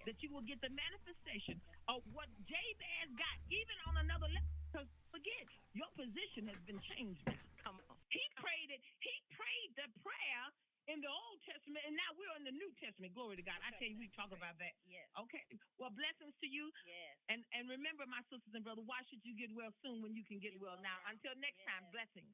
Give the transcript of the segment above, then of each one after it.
that you will get the manifestation of what Jabez got, even on another level. Because forget, your position has been changed now. Come on. He prayed it. He prayed the prayer in the Old Testament, and now we're in the New Testament. Glory to God. I tell you, we talk about that. Yes. Okay. Well, blessings to you. Yes. And remember, my sisters and brothers, why should you get well soon when you can get well now? Until next time, blessings.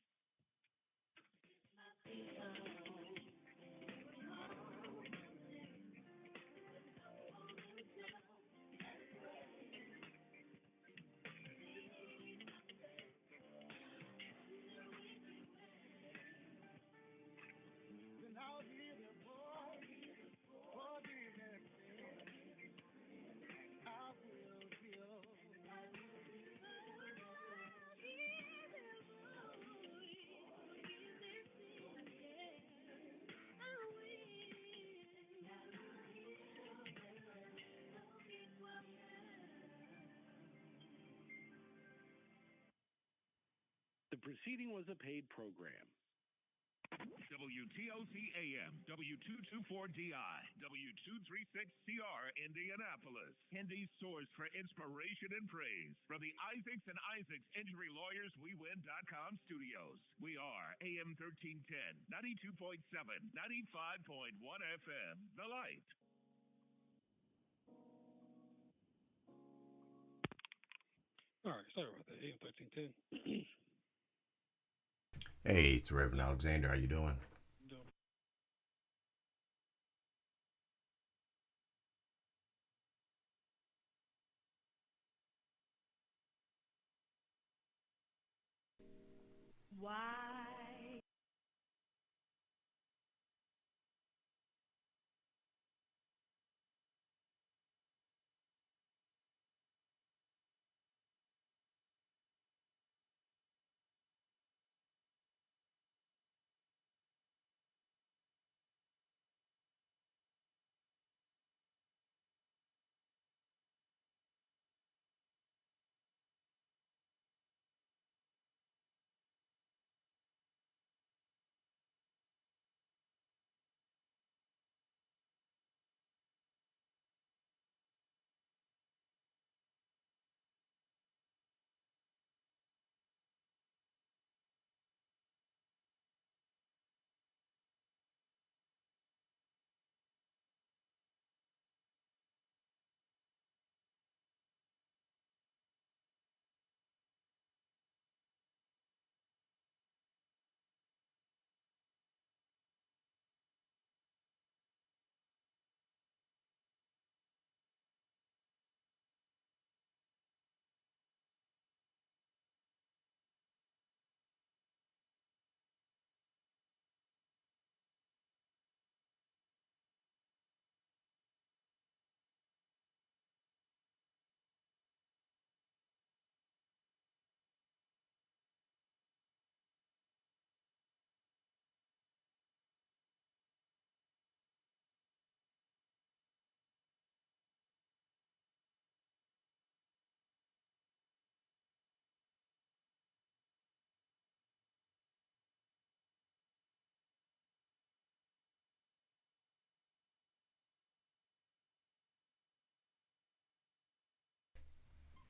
The proceeding was a paid program. WTOC AM, W224DI, W236CR, Indianapolis. Indy's source for inspiration and praise. From the Isaacs and Isaacs Injury Lawyers WeWin.com studios. We are AM 1310, 92.7, 95.1 FM. The Light. All right, sorry about that. AM 1310. Hey, it's Reverend Alexander. How you doing? Why?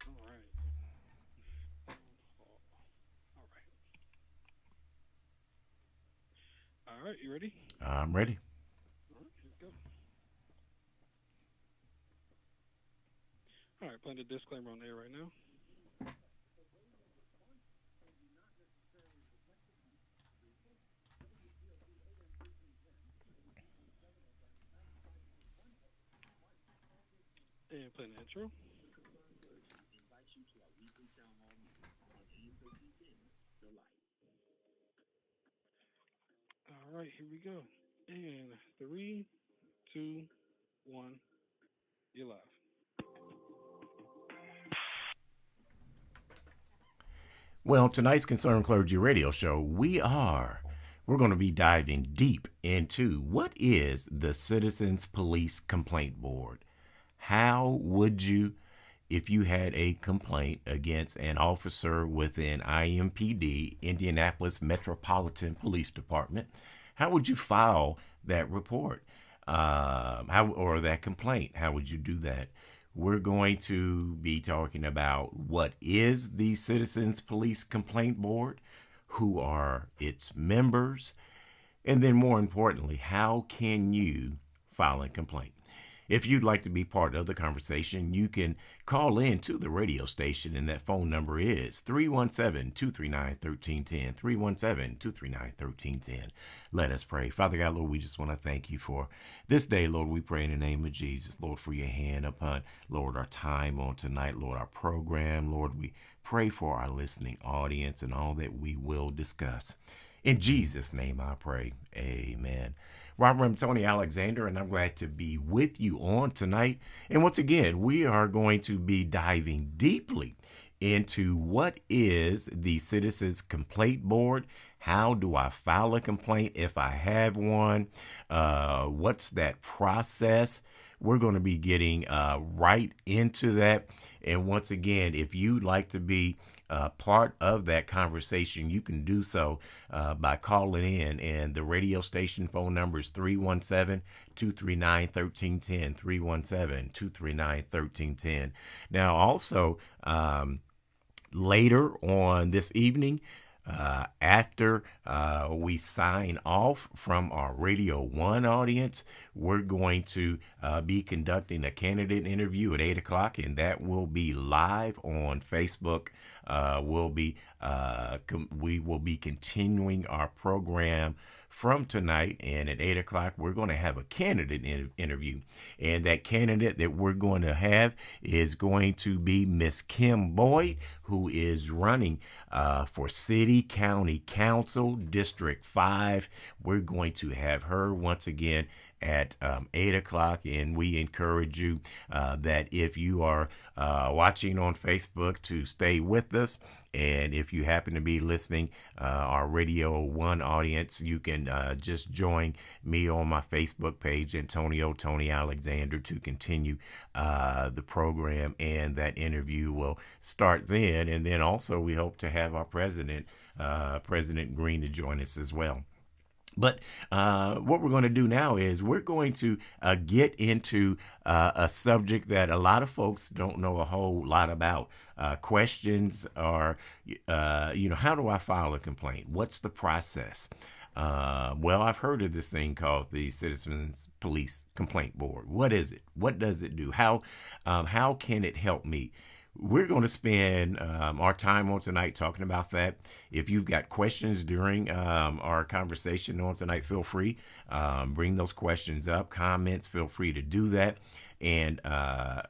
All right. All right, you ready? I'm ready. All right, here we go. All right, putting the disclaimer on there right now. And playing the intro. All right, here we go. And 3, 2, 1, you're live. Well, tonight's Concerned Clergy radio show, we're going to be diving deep into what is the Citizens Police Complaint Board. How would you, if you had a complaint against an officer within IMPD, Indianapolis Metropolitan Police Department, how would you file that report? or that complaint. How would you do that? We're going to be talking about what is the Citizens Police Complaint Board, who are its members, and then more importantly, how can you file a complaint? If you'd like to be part of the conversation, you can call in to the radio station, and that phone number is 317-239-1310, 317-239-1310. Let us pray. Father God, Lord, we just want to thank you for this day, Lord. We pray in the name of Jesus, Lord, for your hand upon, Lord, our time on tonight, Lord, our program. Lord, we pray for our listening audience and all that we will discuss. In Jesus' name I pray. Amen. Robert, I'm Tony Alexander, and I'm glad to be with you on tonight. And once again, we are going to be diving deeply into what is the Citizens Complaint Board. How do I file a complaint if I have one? What's that process? We're going to be getting right into that. And once again, if you'd like to be part of that conversation, you can do so by calling in. And the radio station phone number is 317-239-1310, 317-239-1310. Now, also, later on this evening, after we sign off from our Radio 1 audience, we're going to be conducting a candidate interview at 8 o'clock, and that will be live on Facebook. We will be continuing our program from tonight, and at 8 o'clock, we're going to have a candidate interview. And that candidate that we're going to have is going to be Miss Kim Boyd, who is running for City County Council, District 5. We're going to have her once again at 8 o'clock, and we encourage you that if you are watching on Facebook to stay with us, and if you happen to be listening, our Radio 1 audience, you can just join me on my Facebook page, Antonio Tony Alexander, to continue the program, and that interview will start then. And then also we hope to have our President Green, to join us as well. But what we're going to do now is we're going to get into a subject that a lot of folks don't know a whole lot about. Questions are, how do I file a complaint? What's the process? Well, I've heard of this thing called the Citizens Police Complaint Board. What is it? What does it do? How can it help me? We're going to spend our time on tonight talking about that. If you've got questions during our conversation on tonight, feel free. Bring those questions up, comments, feel free to do that. And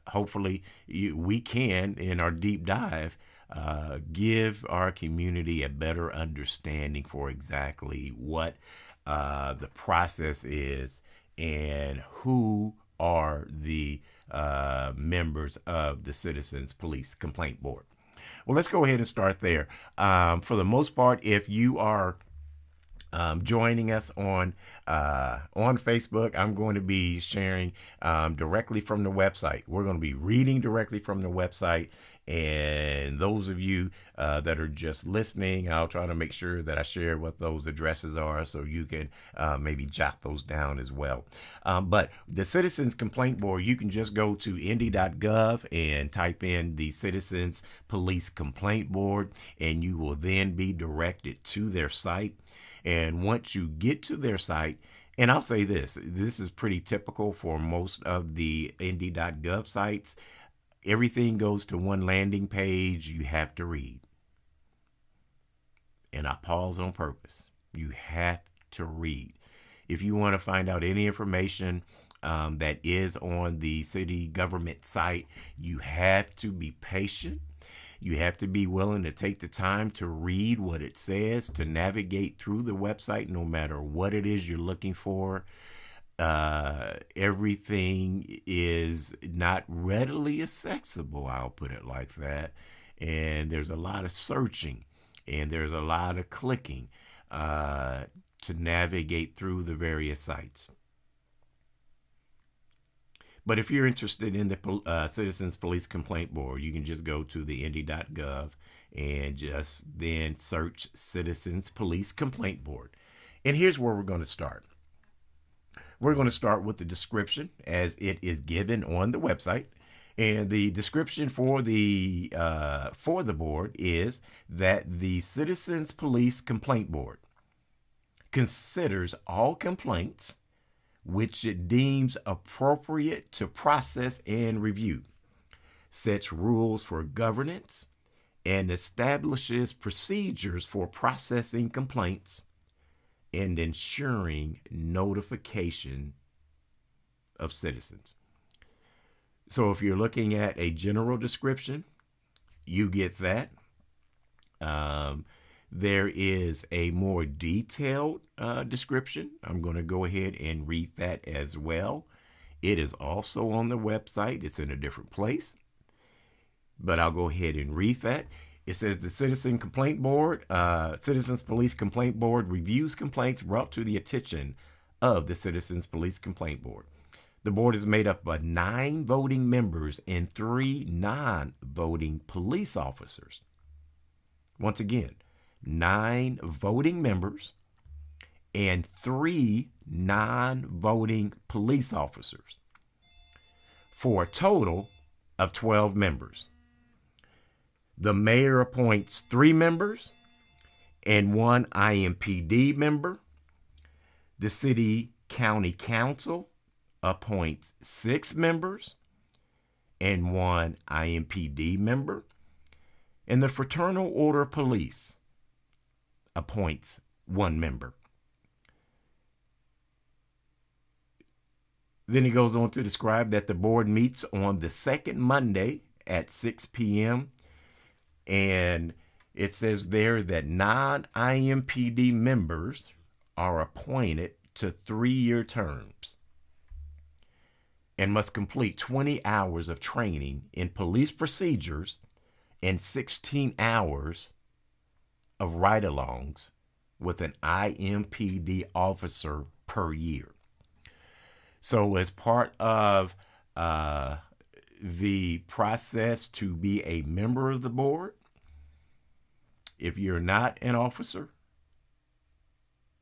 hopefully we can, in our deep dive, give our community a better understanding for exactly what the process is and who are the members of the Citizens Police Complaint Board. Well, let's go ahead and start there. For the most part, if you are joining us on Facebook, I'm going to be sharing directly from the website. We're going to be reading directly from the website. And those of you that are just listening, I'll try to make sure that I share what those addresses are so you can maybe jot those down as well. But the Citizens Complaint Board, you can just go to indy.gov and type in the Citizens Police Complaint Board, and you will then be directed to their site. And once you get to their site, and I'll say this is pretty typical for most of the indy.gov sites. Everything goes to one landing page you have to read. And I pause on purpose. You have to read. If you want to find out any information that is on the city government site, you have to be patient. You have to be willing to take the time to read what it says, to navigate through the website no matter what it is you're looking for. Everything is not readily accessible, I'll put it like that. And there's a lot of searching and there's a lot of clicking to navigate through the various sites. But if you're interested in the Citizens Police Complaint Board, you can just go to the indy.gov and just then search Citizens Police Complaint Board. And here's where we're going to start. we're going to start with the description as it is given on the website. And the description for the board is that the Citizens Police Complaint Board considers all complaints which it deems appropriate to process and review, sets rules for governance, and establishes procedures for processing complaints and ensuring notification of citizens. So if you're looking at a general description, you get that. There is a more detailed description. I'm going to go ahead and read that as well. It is also on the website. It's in a different place, but I'll go ahead and read that. It says the Citizens Police Complaint Board reviews complaints brought to the attention of the Citizens Police Complaint Board. The board is made up of 9 voting members and 3 non-voting police officers. Once again, 9 voting members and 3 non-voting police officers for a total of 12 members. The mayor appoints 3 members and 1 IMPD member. The city county council appoints 6 members and 1 IMPD member. And the Fraternal Order of Police appoints 1 member. Then he goes on to describe that the board meets on the second Monday at 6 p.m. And it says there that non-IMPD members are appointed to 3-year terms and must complete 20 hours of training in police procedures and 16 hours of ride-alongs with an IMPD officer per year. So as part of the process to be a member of the board, if you're not an officer,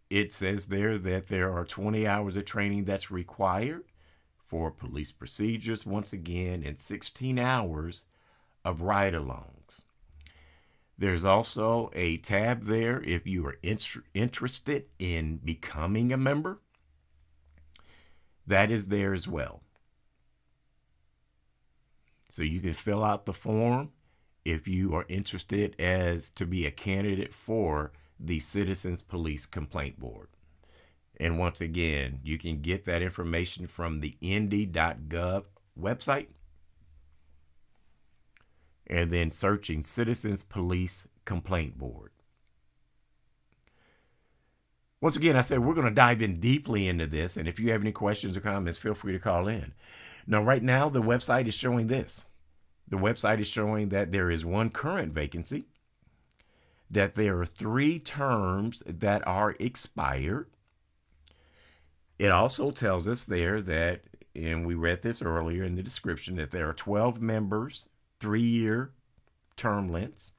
it says there that there are 20 hours of training that's required for police procedures, once again, and 16 hours of ride-alongs. There's also a tab there if you are interested in becoming a member. That is there as well. So you can fill out the form if you are interested as to be a candidate for the Citizens Police Complaint Board. And once again, you can get that information from the indy.gov website. And then searching Citizens Police Complaint Board. Once again, I said we're going to dive in deeply into this. And if you have any questions or comments, feel free to call in. Now, right now, the website is showing this. The website is showing that there is 1 current vacancy, that there are 3 terms that are expired. It also tells us there that, and we read this earlier in the description, that there are 12 members, 3-year term lengths.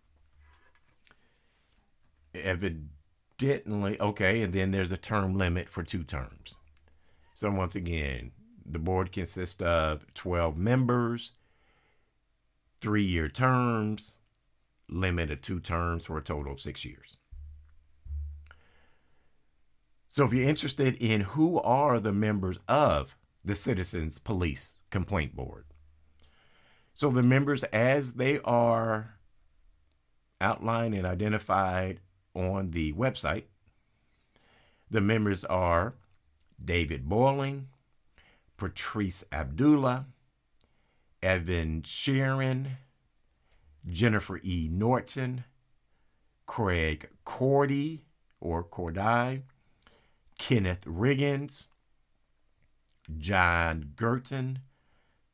Evidently, okay, and then there's a term limit for 2 terms. So once again, the board consists of 12 members, 3-year terms, limit of 2 terms for a total of 6 years. So if you're interested in who are the members of the Citizens Police Complaint Board, so the members as they are outlined and identified on the website, the members are David Boiling, Patrice Abdullah, Evan Sharon, Jennifer E. Norton, Craig Cordy or Cordy, Kenneth Riggins, John Gerton,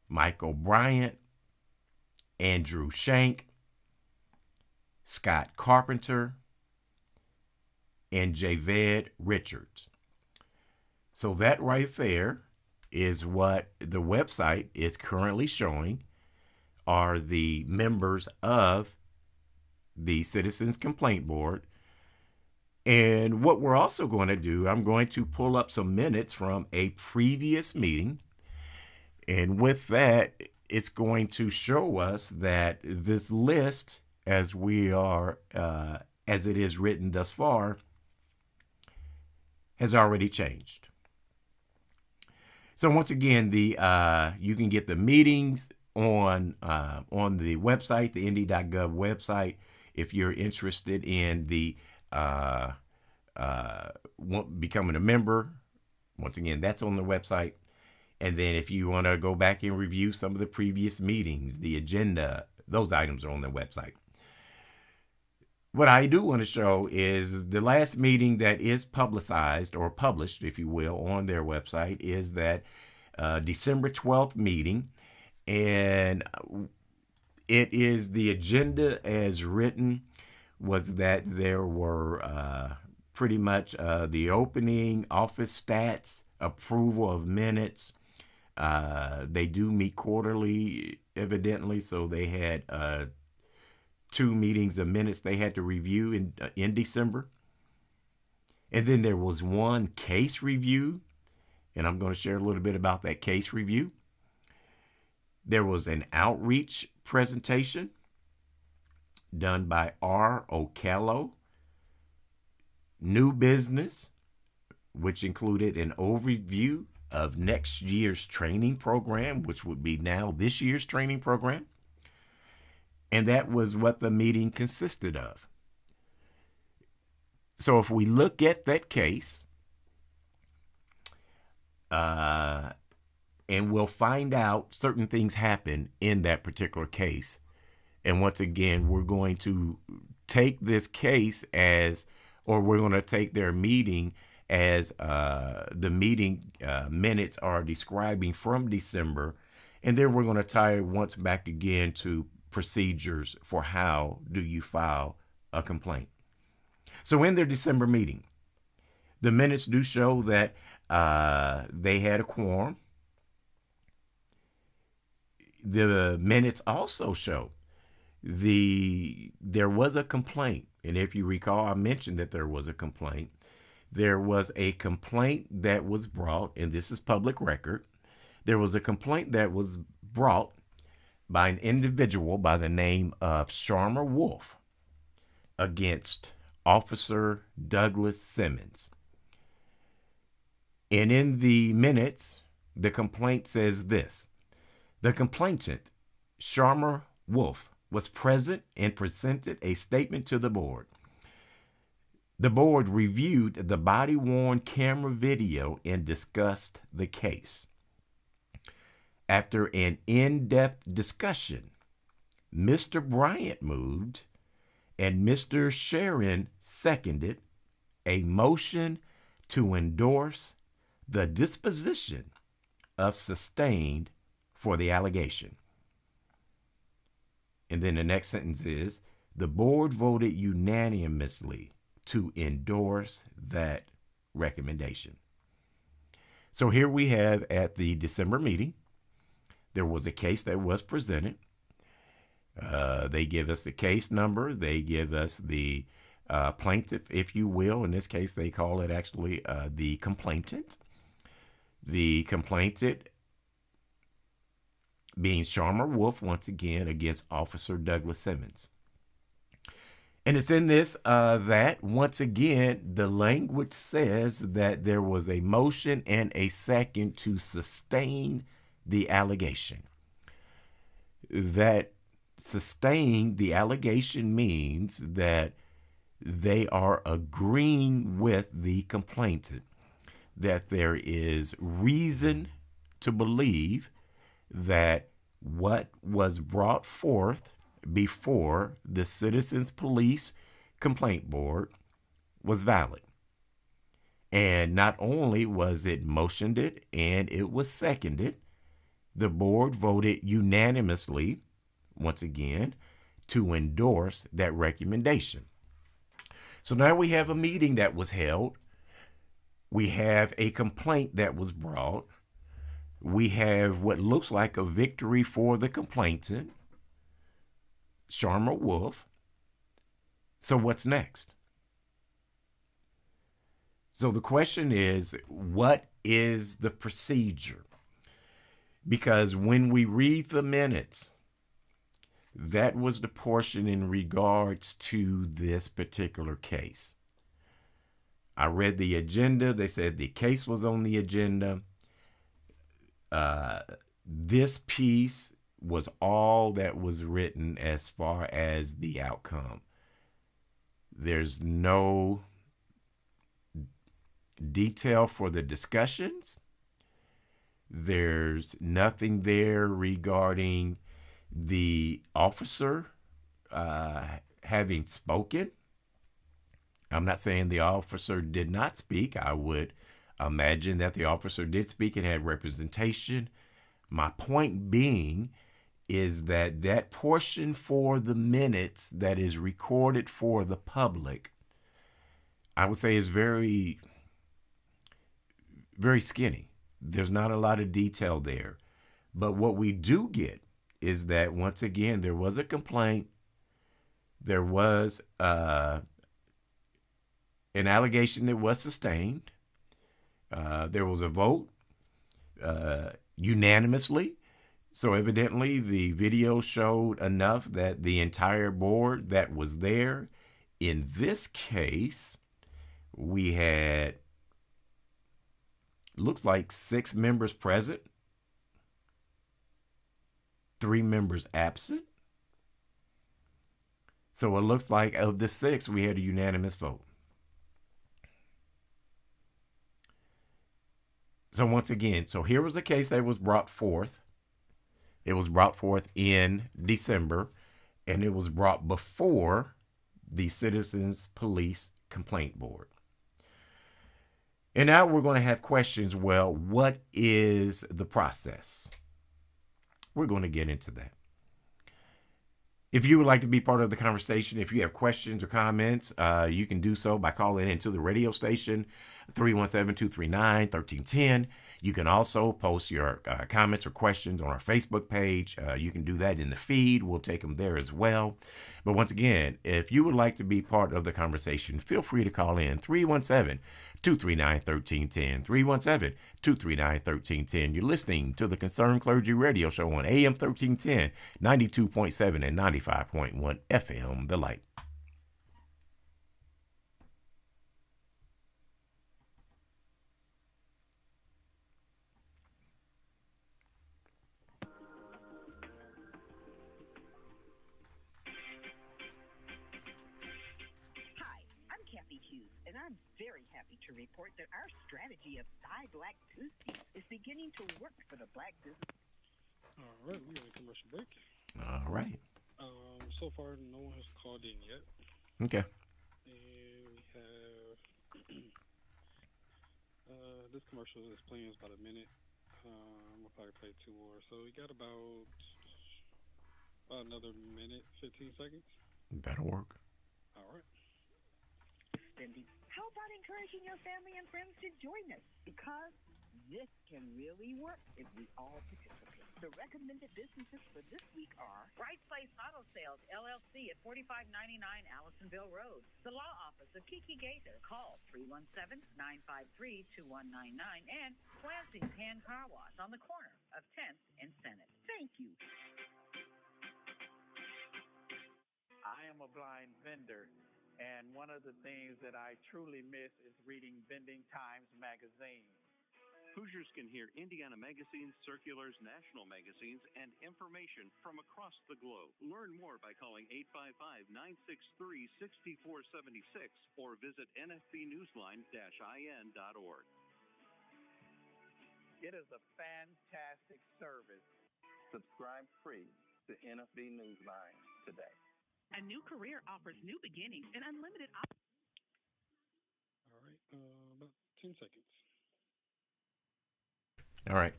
Michael Bryant, Andrew Shank, Scott Carpenter, and Javed Richards. So that right there is what the website is currently showing are the members of the Citizens Complaint Board. And what we're also going to do, I'm going to pull up some minutes from a previous meeting. And with that, it's going to show us that this list, as it is written thus far, has already changed. So once again, you can get the meetings on the website, the indy.gov website, if you're interested in the becoming a member. Once again, that's on the website. And then if you want to go back and review some of the previous meetings, the agenda, those items are on the website. What I do want to show is the last meeting that is publicized or published, if you will, on their website is that December 12th meeting. And it is the agenda as written was that there were pretty much the opening, office stats, approval of minutes. They do meet quarterly, evidently, so they had 2 meetings of minutes they had to review in December. And then there was 1 case review, and I'm going to share a little bit about that case review. There was an outreach presentation done by R. Ocallo. New business, which included an overview of next year's training program, which would be now this year's training program. And that was what the meeting consisted of. So if we look at that case, and we'll find out certain things happen in that particular case. And once again, we're going to take this case we're going to take their meeting as the meeting minutes are describing from December. And then we're going to tie it once back again to procedures for how do you file a complaint. So in their December meeting, the minutes do show that they had a quorum. The minutes also show there was a complaint. And if you recall, I mentioned that there was a complaint. There was a complaint that was brought, and this is public record. There was a complaint that was brought by an individual by the name of Sharma Wolf against Officer Douglas Simmons. And in the minutes, the complaint says this: the complainant, Sharma Wolf, was present and presented a statement to the board. The board reviewed the body-worn camera video and discussed the case. After an in-depth discussion, Mr. Bryant moved and Mr. Sharon seconded a motion to endorse the disposition of sustained for the allegation. And then the next sentence is, the board voted unanimously to endorse that recommendation. So here we have at the December meeting, there was a case that was presented. They give us the case number. They give us the plaintiff, if you will. In this case, they call it actually the complainant. The complainant being Sharma Wolf, once again, against Officer Douglas Simmons. And it's in this that, once again, the language says that there was a motion and a second to sustain the allegation. That sustain the allegation means that they are agreeing with the complainant, that there is reason to believe that what was brought forth before the Citizens Police Complaint Board was valid. And not only was it motioned it and it was seconded, the board voted unanimously, once again, to endorse that recommendation. So now we have a meeting that was held. We have a complaint that was brought. We have what looks like a victory for the complainant, Sharma Wolf. So what's next? So the question is, what is the procedure? Because when we read the minutes, that was the portion in regards to this particular case. I read the agenda. They said the case was on the agenda. This piece was all that was written as far as the outcome. There's no detail for the discussions. There's nothing there regarding the officer having spoken. I'm not saying the officer did not speak. I would imagine that the officer did speak and had representation. My point being is that that portion for the minutes that is recorded for the public, I would say is very, very skinny. There's not a lot of detail there. But what we do get is that, once again, there was a complaint. There was an allegation that was sustained. There was a vote unanimously. So evidently the video showed enough that the entire board that was there. In this case, we had, looks like 6 members present, 3 members absent. So it looks like of the 6, we had a unanimous vote. So once again, so here was a case that was brought forth. It was brought forth in December, and it was brought before the Citizens Police Complaint Board. And now we're going to have questions. Well, what is the process? We're going to get into that. If you would like to be part of the conversation, if you have questions or comments, you can do so by calling into the radio station, 317-239-1310. You can also post your comments or questions on our Facebook page. You can do that in the feed. We'll take them there as well. But once again, if you would like to be part of the conversation, feel free to call in 317-239-1310, 317-239-1310. You're listening to the Concerned Clergy Radio Show on AM 1310, 92.7 and 95.1 FM, The Light. And I'm very happy to report that our strategy of Thai Black Tuesday is beginning to work for the black business. All right, we're going to commercial break. All right. So far, no one has called in yet. Okay. And we have this commercial is playing about a minute. We'll probably play 2 more. So we got about another minute, 15 seconds. That'll work. All right. How about encouraging your family and friends to join us? Because this can really work if we all participate. The recommended businesses for this week are Bright Place Auto Sales, LLC at 4599 Allisonville Road. The Law Office of Kiki Gaither. Call 317-953-2199. And Lansing Pan Car Wash on the corner of 10th and Senate. Thank you. I am a blind vendor. And one of the things that I truly miss is reading Vending Times magazine. Hoosiers can hear Indiana magazines, circulars, national magazines, and information from across the globe. Learn more by calling 855-963-6476 or visit nfbnewsline-in.org. It is a fantastic service. Subscribe free to NFB Newsline today. A new career offers new beginnings and unlimited options. All right, about 10 seconds. All right.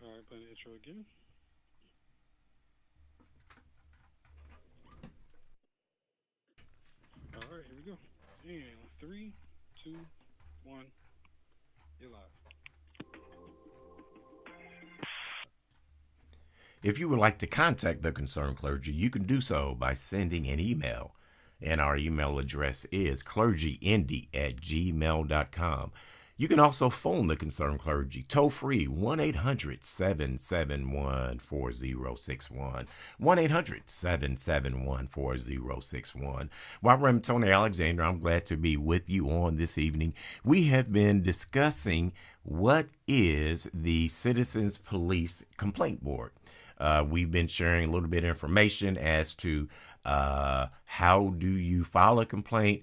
All right, play the intro again. All right, here we go. And 3, 2, 1. You're live. If you would like to contact the Concerned Clergy, you can do so by sending an email. And our email address is clergyindy@gmail.com. You can also phone the Concerned Clergy toll free 1-800-771-4061. 1-800-771-4061. While Reverend Tony Alexander, I'm glad to be with you on this evening. We have been discussing what is the Citizens Police Complaint Board. We've been sharing a little bit of information as to how do you file a complaint,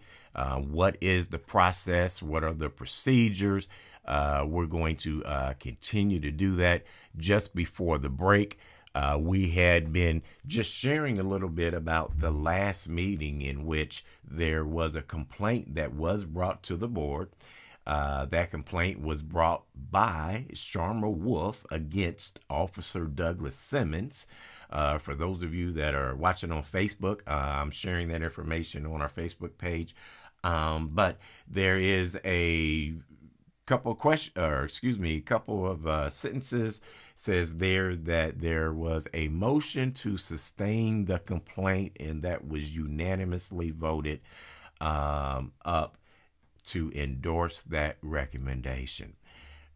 what is the process, what are the procedures. We're going to continue to do that. Just before the break, we had been just sharing a little bit about the last meeting in which there was a complaint that was brought to the board. That complaint was brought by Sharma Wolf against Officer Douglas Simmons. For those of you that are watching on Facebook, I'm sharing that information on our Facebook page. But there is a couple of sentences says there that there was a motion to sustain the complaint, and that was unanimously voted up to endorse that recommendation.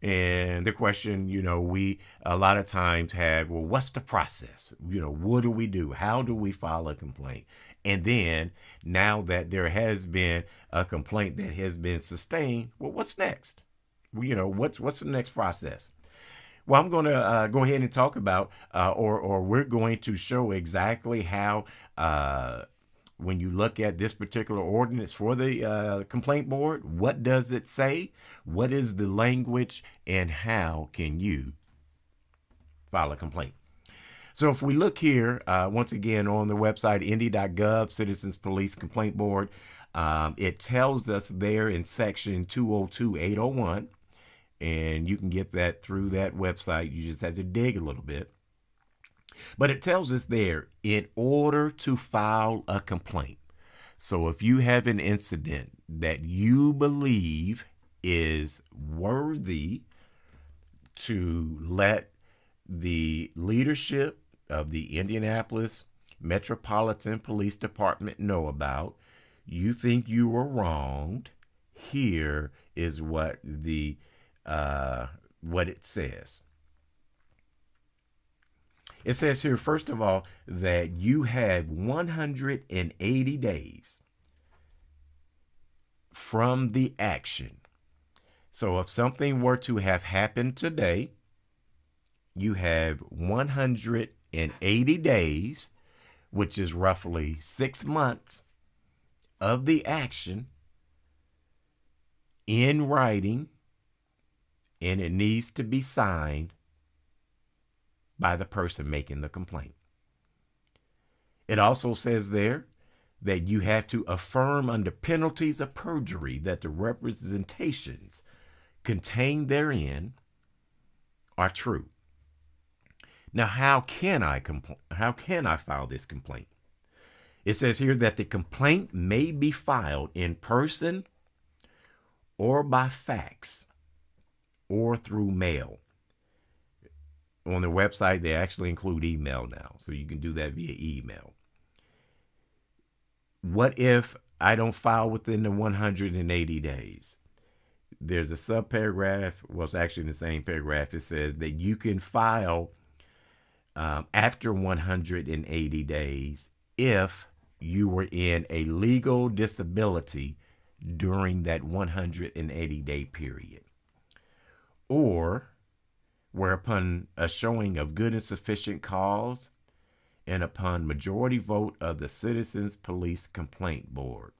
And the question, we a lot of times have, well, what's the process? What do we do? How do we file a complaint? And then now that there has been a complaint that has been sustained, well, what's next? What's the next process? Well, I'm going to go ahead and talk about, or we're going to show exactly how, when you look at this particular ordinance for the complaint board, what does it say? What is the language, and how can you file a complaint? So if we look here, once again, on the website, indy.gov, Citizens Police Complaint Board, it tells us there in section 202-801, and you can get that through that website. You just have to dig a little bit. But it tells us there, in order to file a complaint. So if you have an incident that you believe is worthy to let the leadership of the Indianapolis Metropolitan Police Department know about, you think you were wronged, here is what it says. It says here, first of all, that you have 180 days from the action. So if something were to have happened today, you have 180 days, which is roughly 6 months of the action in writing, and it needs to be signed by the person making the complaint. It also says there that you have to affirm under penalties of perjury that the representations contained therein are true. Now, how can I file this complaint? It says here that the complaint may be filed in person or by fax or through mail. On their website, they actually include email now, so you can do that via email. What if I don't file within the 180 days? There's a subparagraph, well, it's actually in the same paragraph. It says that you can file after 180 days if you were in a legal disability during that 180-day period, or whereupon a showing of good and sufficient cause and upon majority vote of the Citizens Police Complaint Board,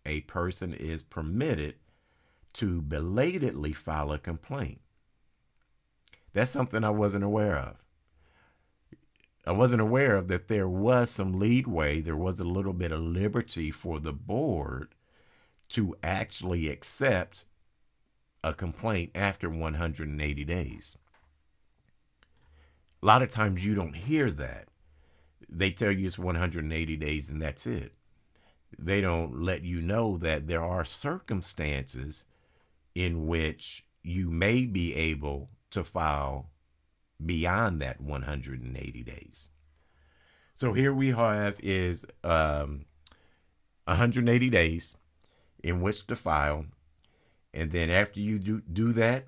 a person is permitted to belatedly file a complaint. That's something I wasn't aware of. I wasn't aware of that there was some leadway, there was a little bit of liberty for the board to actually accept a complaint after 180 days. A lot of times you don't hear that. They tell you it's 180 days and that's it. They don't let you know that there are circumstances in which you may be able to file beyond that 180 days. So here we have is 180 days in which to file. And then after you do that,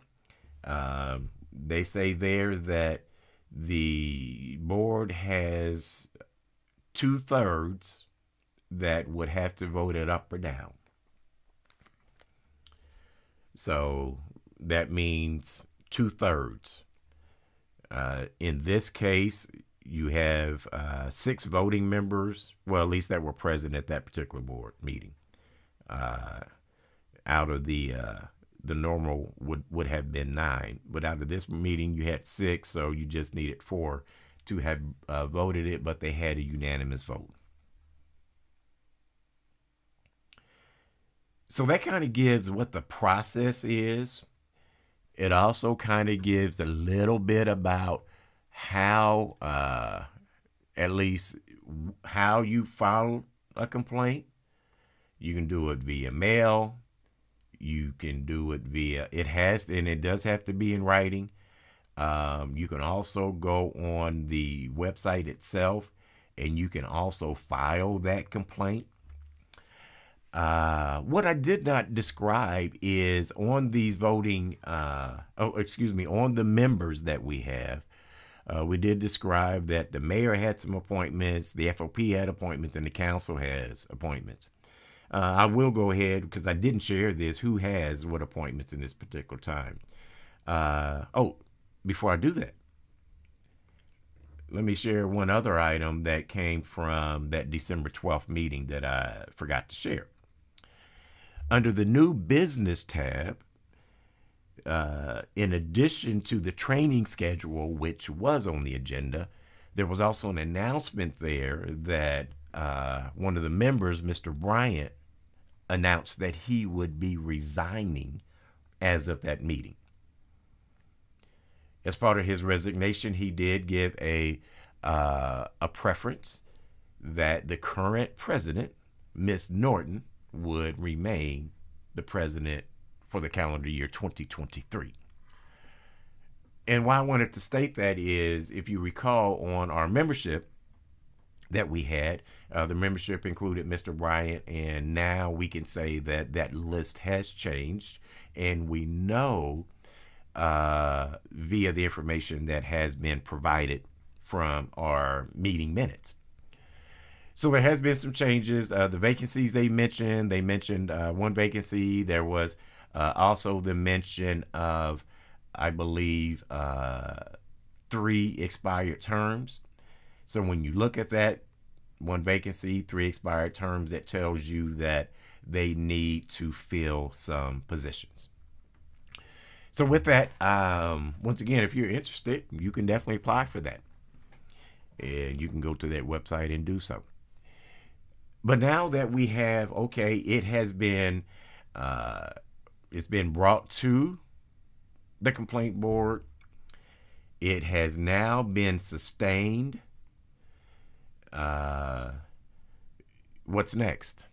they say there that the board has 2/3 that would have to vote it up or down. So that means 2/3. In this case, you have 6 voting members, well, at least that were present at that particular board meeting. Out of the normal would have been 9, but out of this meeting you had 6, so you just needed 4 to have voted it, but they had a unanimous vote. So that kind of gives what the process is. It also kind of gives a little bit about how, at least how you file a complaint. You can do it via mail. You can do it via, it does have to be in writing. You can also go on the website itself and you can also file that complaint. What I did not describe is on these voting, on the members that we have, we did describe that the mayor had some appointments, the FOP had appointments, and the council has appointments. I will go ahead, because I didn't share this, who has what appointments in this particular time. Before I do that, let me share one other item that came from that December 12th meeting that I forgot to share. Under the new business tab, in addition to the training schedule, which was on the agenda, there was also an announcement there that one of the members, Mr. Bryant, announced that he would be resigning as of that meeting. As part of his resignation, he did give a preference that the current president, Ms. Norton, would remain the president for the calendar year 2023. And why I wanted to state that is, if you recall, on our membership that we had, the membership included Mr. Bryant, and now we can say that that list has changed, and we know via the information that has been provided from our meeting minutes. So there has been some changes. The vacancies they mentioned one vacancy. There was also the mention of, I believe, 3 expired terms. So when you look at that, one vacancy, 3 expired terms, that tells you that they need to fill some positions. So with that, once again, if you're interested, you can definitely apply for that. And you can go to that website and do so. But now that we have, it has been, it's been brought to the complaint board. It has now been sustained. What's next?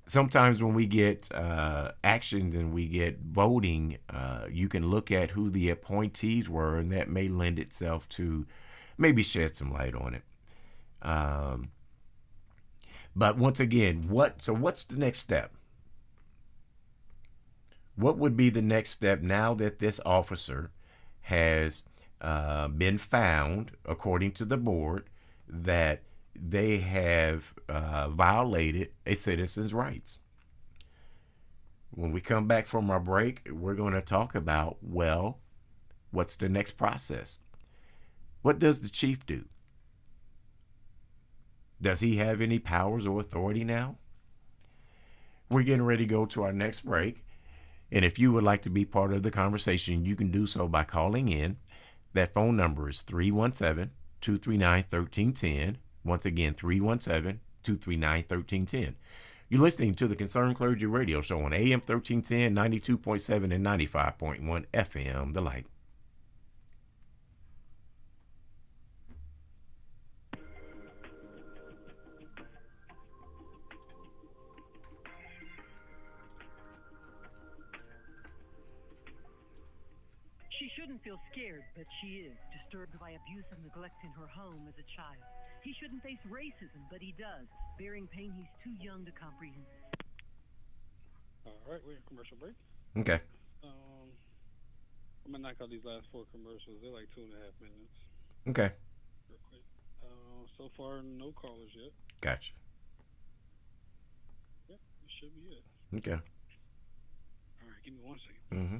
Sometimes when we get actions and we get voting, you can look at who the appointees were, and that may lend itself to maybe shed some light on it. But once again, what's the next step? What would be the next step now that this officer has been found, according to the board, that they have violated a citizen's rights? When we come back from our break, we're going to talk about, well, what's the next process? What does the chief do? Does he have any powers or authority now? We're getting ready to go to our next break. And if you would like to be part of the conversation, you can do so by calling in. That phone number is 317-239-1310. Once again, 317-239-1310. You're listening to the Concerned Clergy Radio Show on AM 1310, 92.7, and 95.1 FM, The Light. She shouldn't feel scared, but she is, disturbed by abuse and neglect in her home as a child. He shouldn't face racism, but he does, bearing pain he's too young to comprehend. All right, we're in commercial break. Okay. I'm gonna knock out these last 4 commercials. They're like 2.5 minutes. Okay. Real quick. So far, no callers yet. Gotcha. Yep, this should be it. Okay. All right, give me 1 second. Mm-hmm.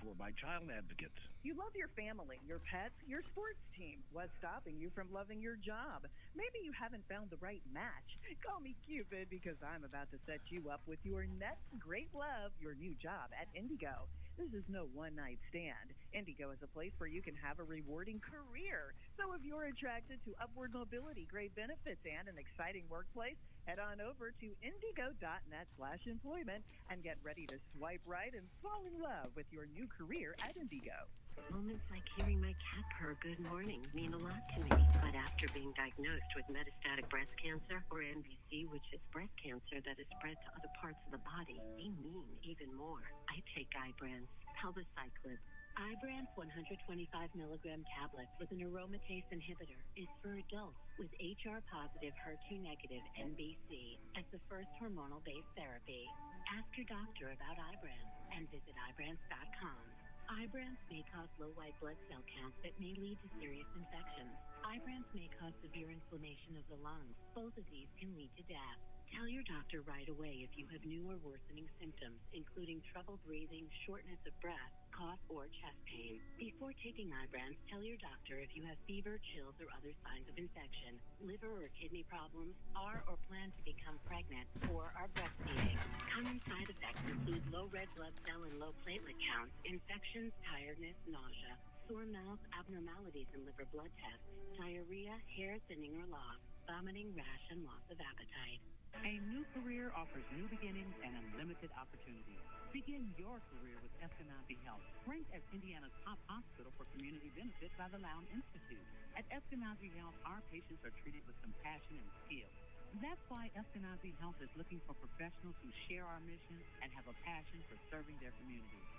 For by Child Advocates. You love your family, your pets, your sports team. What's stopping you from loving your job? Maybe you haven't found the right match. Call me Cupid because I'm about to set you up with your next great love, your new job at Indigo. This is no one-night stand. Indigo is a place where you can have a rewarding career. So if you're attracted to upward mobility, great benefits, and an exciting workplace, head on over to indigo.net/employment and get ready to swipe right and fall in love with your new career at Indigo. Moments like hearing my cat purr good morning mean a lot to me. But after being diagnosed with metastatic breast cancer, or MBC, which is breast cancer that is spread to other parts of the body, they mean even more. I take Ibrance, palbociclib. Ibrance 125 milligram tablets with an aromatase inhibitor is for adults with HR-positive, HER2-negative MBC as the first hormonal-based therapy. Ask your doctor about Ibrance and visit Ibrance.com. Ibrance may cause low white blood cell counts that may lead to serious infections. Ibrance may cause severe inflammation of the lungs. Both of these can lead to death. Tell your doctor right away if you have new or worsening symptoms, including trouble breathing, shortness of breath, cough, or chest pain. Before taking Ibrance, tell your doctor if you have fever, chills, or other signs of infection, liver or kidney problems, are or plan to become pregnant, or are breastfeeding. Common side effects include low red blood cell and low platelet counts, infections, tiredness, nausea, sore mouth, abnormalities in liver blood tests, diarrhea, hair thinning or loss, vomiting, rash, and loss of appetite. A new career offers new beginnings and unlimited opportunities. Begin your career with Eskenazi Health, ranked as Indiana's top hospital for community benefits by the Lown Institute. At Eskenazi Health, our patients are treated with compassion and skill. That's why Eskenazi Health is looking for professionals who share our mission and have a passion for serving their communities.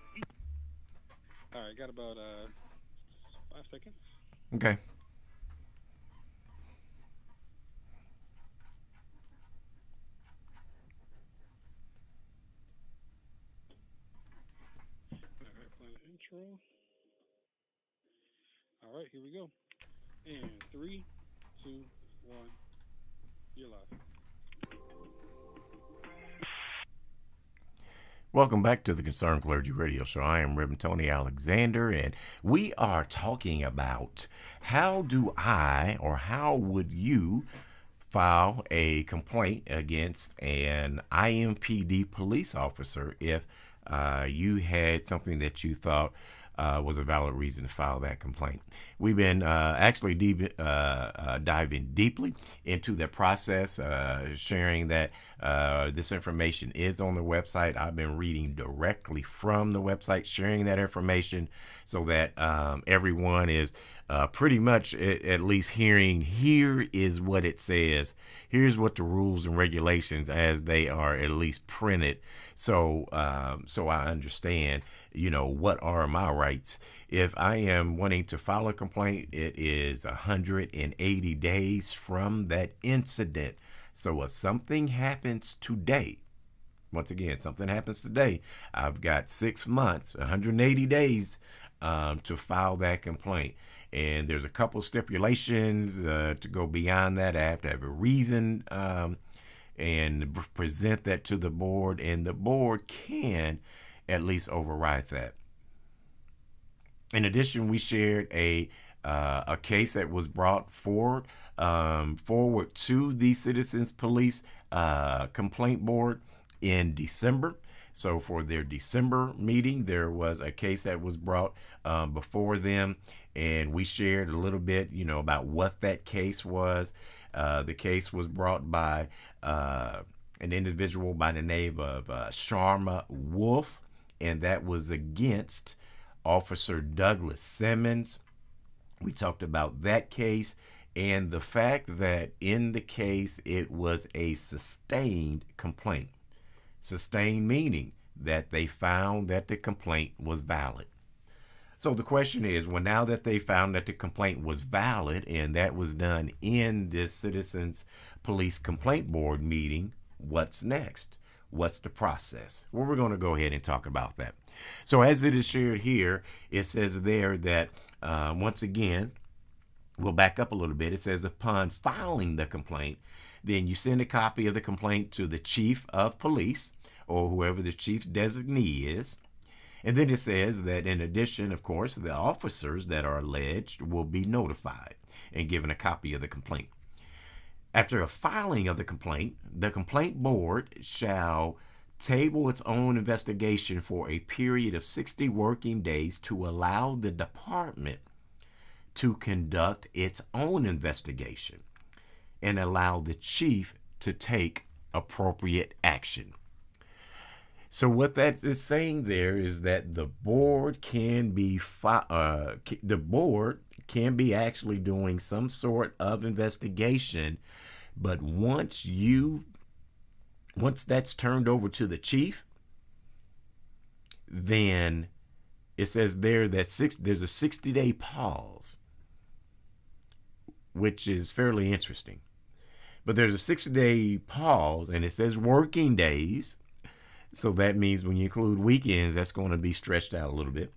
All right, got about 5 seconds. Okay. Intro. All right, here we go. And 3, 2, 1, you're live. Welcome back to the Concerned Clergy Radio Show. I am Reverend Tony Alexander, and we are talking about how would you file a complaint against an IMPD police officer if you had something that you thought was a valid reason to file that complaint. We've been actually diving deeply into the process, sharing that this information is on the website. I've been reading directly from the website, sharing that information so that everyone is pretty much at least hearing, here is what it says. Here's what the rules and regulations as they are at least printed. So I understand, what are my rights. If I am wanting to file a complaint, it is 180 days from that incident. So if something happens today, once again, something happens today, I've got 6 months, 180 days to file that complaint. And there's a couple stipulations to go beyond that. I have to have a reason and present that to the board, and the board can at least override that. In addition, we shared a case that was brought forward to the Citizens Police Complaint Board in December. So for their December meeting, there was a case that was brought before them, and we shared a little bit, about what that case was. The case was brought by an individual by the name of Sharma Wolf, and that was against Officer Douglas Simmons. We talked about that case and the fact that in the case it was a sustained complaint. Sustained meaning that they found that the complaint was valid. So the question is, well, now that they found that the complaint was valid and that was done in this Citizens Police Complaint Board meeting, what's next? What's the process? Well, we're going to go ahead and talk about that. So as it is shared here, it says there that once again, we'll back up a little bit. It says upon filing the complaint, then you send a copy of the complaint to the chief of police or whoever the chief designee is. And then it says that in addition, of course, the officers that are alleged will be notified and given a copy of the complaint. After a filing of the complaint board shall table its own investigation for a period of 60 working days to allow the department to conduct its own investigation and allow the chief to take appropriate action. So what that is saying there is that the board can be actually doing some sort of investigation, but once that's turned over to the chief, then it says there that there's a 60-day pause, which is fairly interesting. But there's a 60-day pause, and it says working days. So that means when you include weekends, that's going to be stretched out a little bit.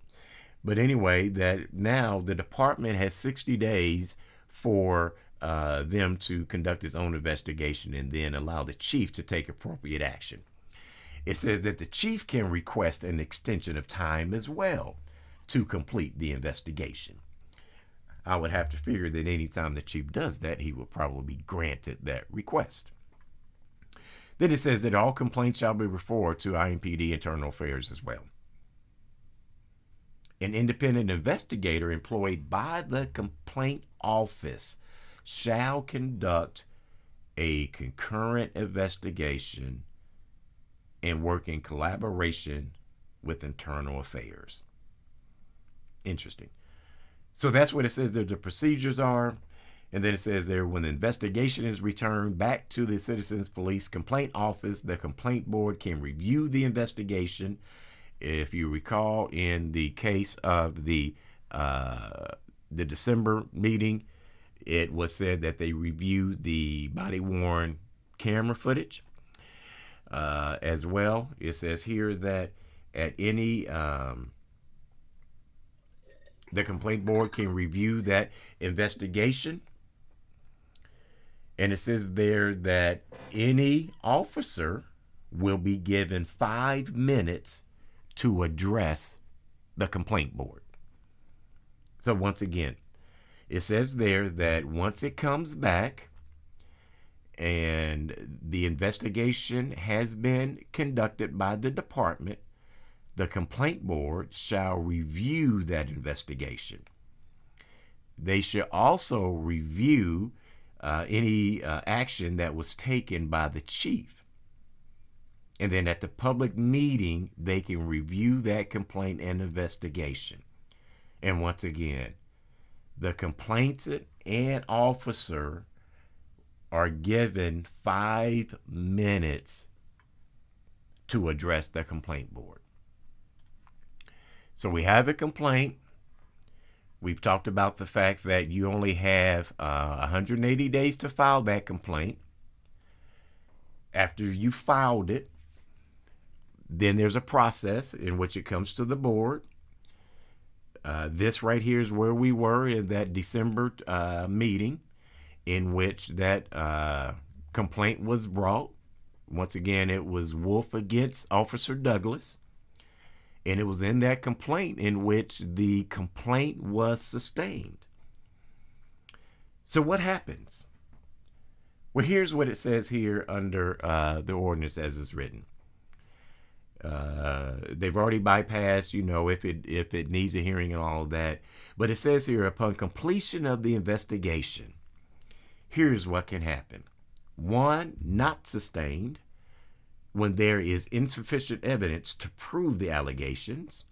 But anyway, that now the department has 60 days for them to conduct its own investigation and then allow the chief to take appropriate action. It says that the chief can request an extension of time as well to complete the investigation. I would have to figure that anytime the chief does that, he will probably be granted that request. Then it says that all complaints shall be referred to IMPD Internal Affairs as well. An independent investigator employed by the complaint office shall conduct a concurrent investigation and work in collaboration with Internal Affairs. Interesting. So that's what it says that the procedures are. And then it says there, when the investigation is returned back to the Citizens Police Complaint Office, the complaint board can review the investigation. If you recall, in the case of the December meeting, it was said that they reviewed the body-worn camera footage as well. It says here that at any the complaint board can review that investigation. And it says there that any officer will be given 5 minutes to address the complaint board. So once again, it says there that once it comes back and the investigation has been conducted by the department, the complaint board shall review that investigation. They should also review any action that was taken by the chief. And then at the public meeting, they can review that complaint and investigation. And once again, the complainant and officer are given 5 minutes to address the complaint board. So we have a complaint. We've talked about the fact that you only have 180 days to file that complaint. After you filed it, then there's a process in which it comes to the board. This right here is where we were in that December meeting in which that complaint was brought. Once again, it was Wolf against Officer Douglas. And it was in that complaint in which the complaint was sustained. So what happens? Well, here's what it says here under the ordinance as it's written. They've already bypassed, if it needs a hearing and all of that. But it says here, upon completion of the investigation, here's what can happen. 1, not sustained, when there is insufficient evidence to prove the allegations.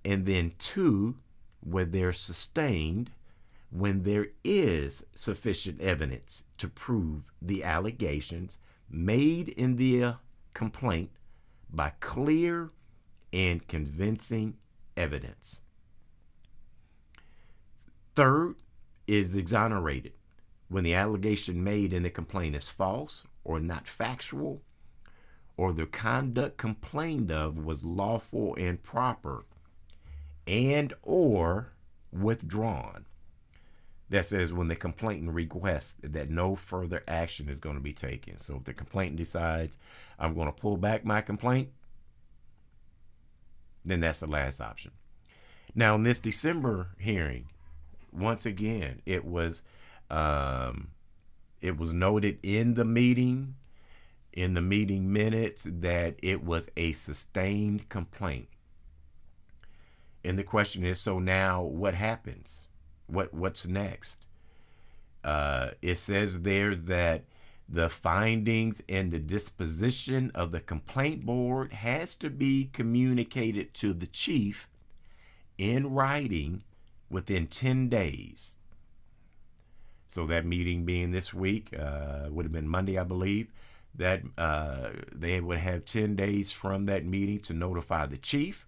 And then 2, when they're sustained, when there is sufficient evidence to prove the allegations made in the complaint by clear and convincing evidence. Third is exonerated when the allegation made in the complaint is false or not factual, or the conduct complained of was lawful and proper, and or withdrawn. That says when the complainant requests that no further action is going to be taken. So if the complainant decides, I'm going to pull back my complaint, then that's the last option. Now, in this December hearing, once again, it was noted in the meeting minutes, that it was a sustained complaint. And the question is, so now what happens? What's next? It says there that the findings and the disposition of the complaint board has to be communicated to the chief in writing within 10 days. So that meeting being this week, would have been Monday, I believe, that they would have 10 days from that meeting to notify the chief.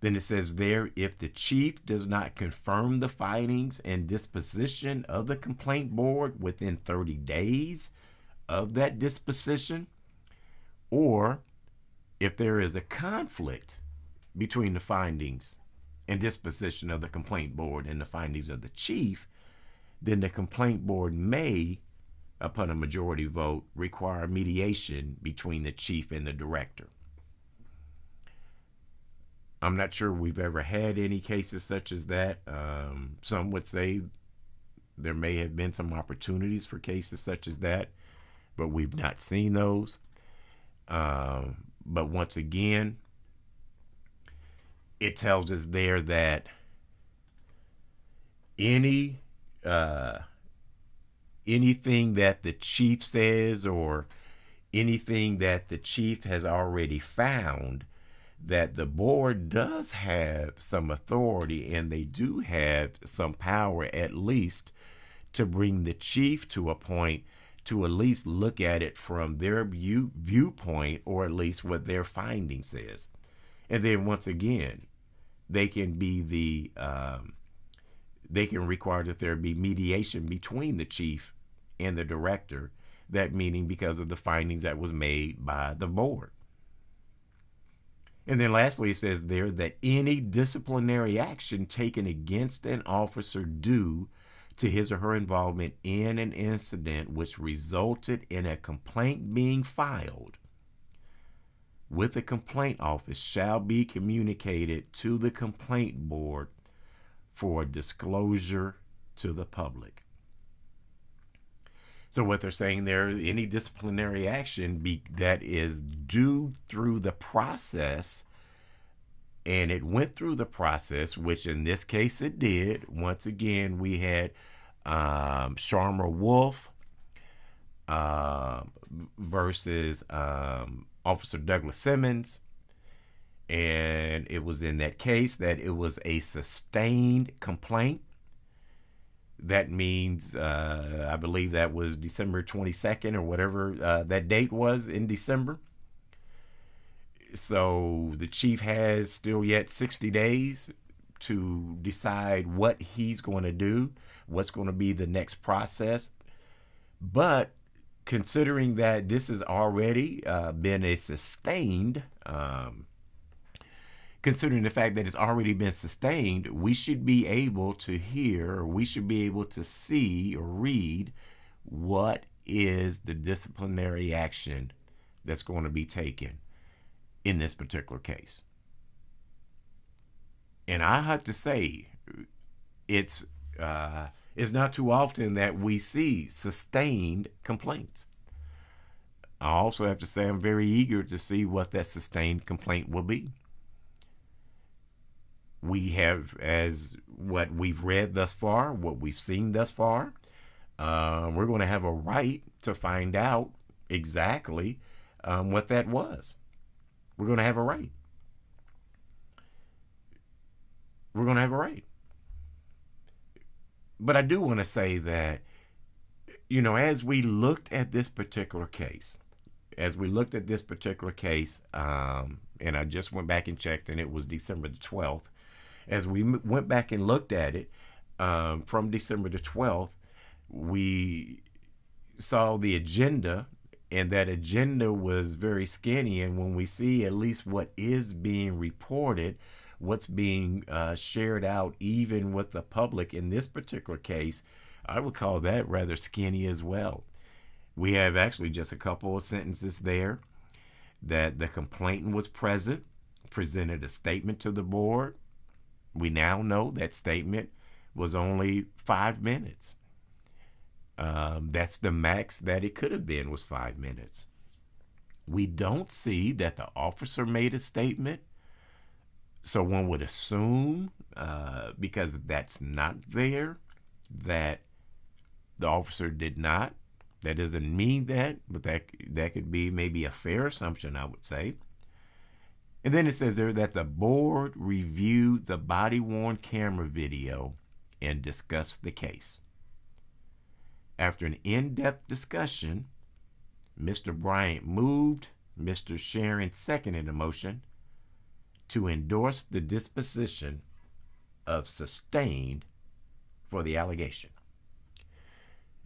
Then it says there, if the chief does not confirm the findings and disposition of the complaint board within 30 days of that disposition, or if there is a conflict between the findings and disposition of the complaint board and the findings of the chief, then the complaint board may, upon a majority vote, require mediation between the chief and the director. I'm not sure we've ever had any cases such as that. Some would say there may have been some opportunities for cases such as that, but we've not seen those. But once again, it tells us there that anything that the chief says, or anything that the chief has already found, that the board does have some authority and they do have some power, at least, to bring the chief to a point to at least look at it from their viewpoint, or at least what their findings is. And then once again, they can require that there be mediation between the chief and the director, that meaning because of the findings that was made by the board. And then lastly, it says there that any disciplinary action taken against an officer due to his or her involvement in an incident which resulted in a complaint being filed with the complaint office shall be communicated to the complaint board for disclosure to the public. So what they're saying there, any disciplinary action that is due through the process, and it went through the process, which in this case it did. Once again, we had Sharma Wolf versus Officer Douglas Simmons. And it was in that case that it was a sustained complaint. That means, I believe that was December 22nd or whatever that date was in December. So the chief has still yet 60 days to decide what he's going to do, what's going to be the next process. But considering that this has already been a sustained, considering the fact that it's already been sustained, we should be able to hear, or we should be able to see or read what is the disciplinary action that's going to be taken in this particular case. And I have to say, it's not too often that we see sustained complaints. I also have to say I'm very eager to see what that sustained complaint will be. We have, as what we've read thus far, what we've seen thus far, we're going to have a right to find out exactly what that was. We're going to have a right. We're going to have a right. But I do want to say that, as we looked at this particular case, and I just went back and checked, and it was December the 12th, As we went back and looked at it from December the 12th, we saw the agenda, and that agenda was very skinny. And when we see at least what is being reported, what's being shared out, even with the public in this particular case, I would call that rather skinny as well. We have actually just a couple of sentences there that the complainant was present, presented a statement to the board. We now know that statement was only 5 minutes. That's the max that it could have been, was 5 minutes. We don't see that the officer made a statement. So one would assume, because that's not there, that the officer did not. That doesn't mean that, but that could be maybe a fair assumption, I would say. And then it says there that the board reviewed the body-worn camera video and discussed the case. After an in-depth discussion, Mr. Bryant moved, Mr. Sharon seconded the motion to endorse the disposition of sustained for the allegation.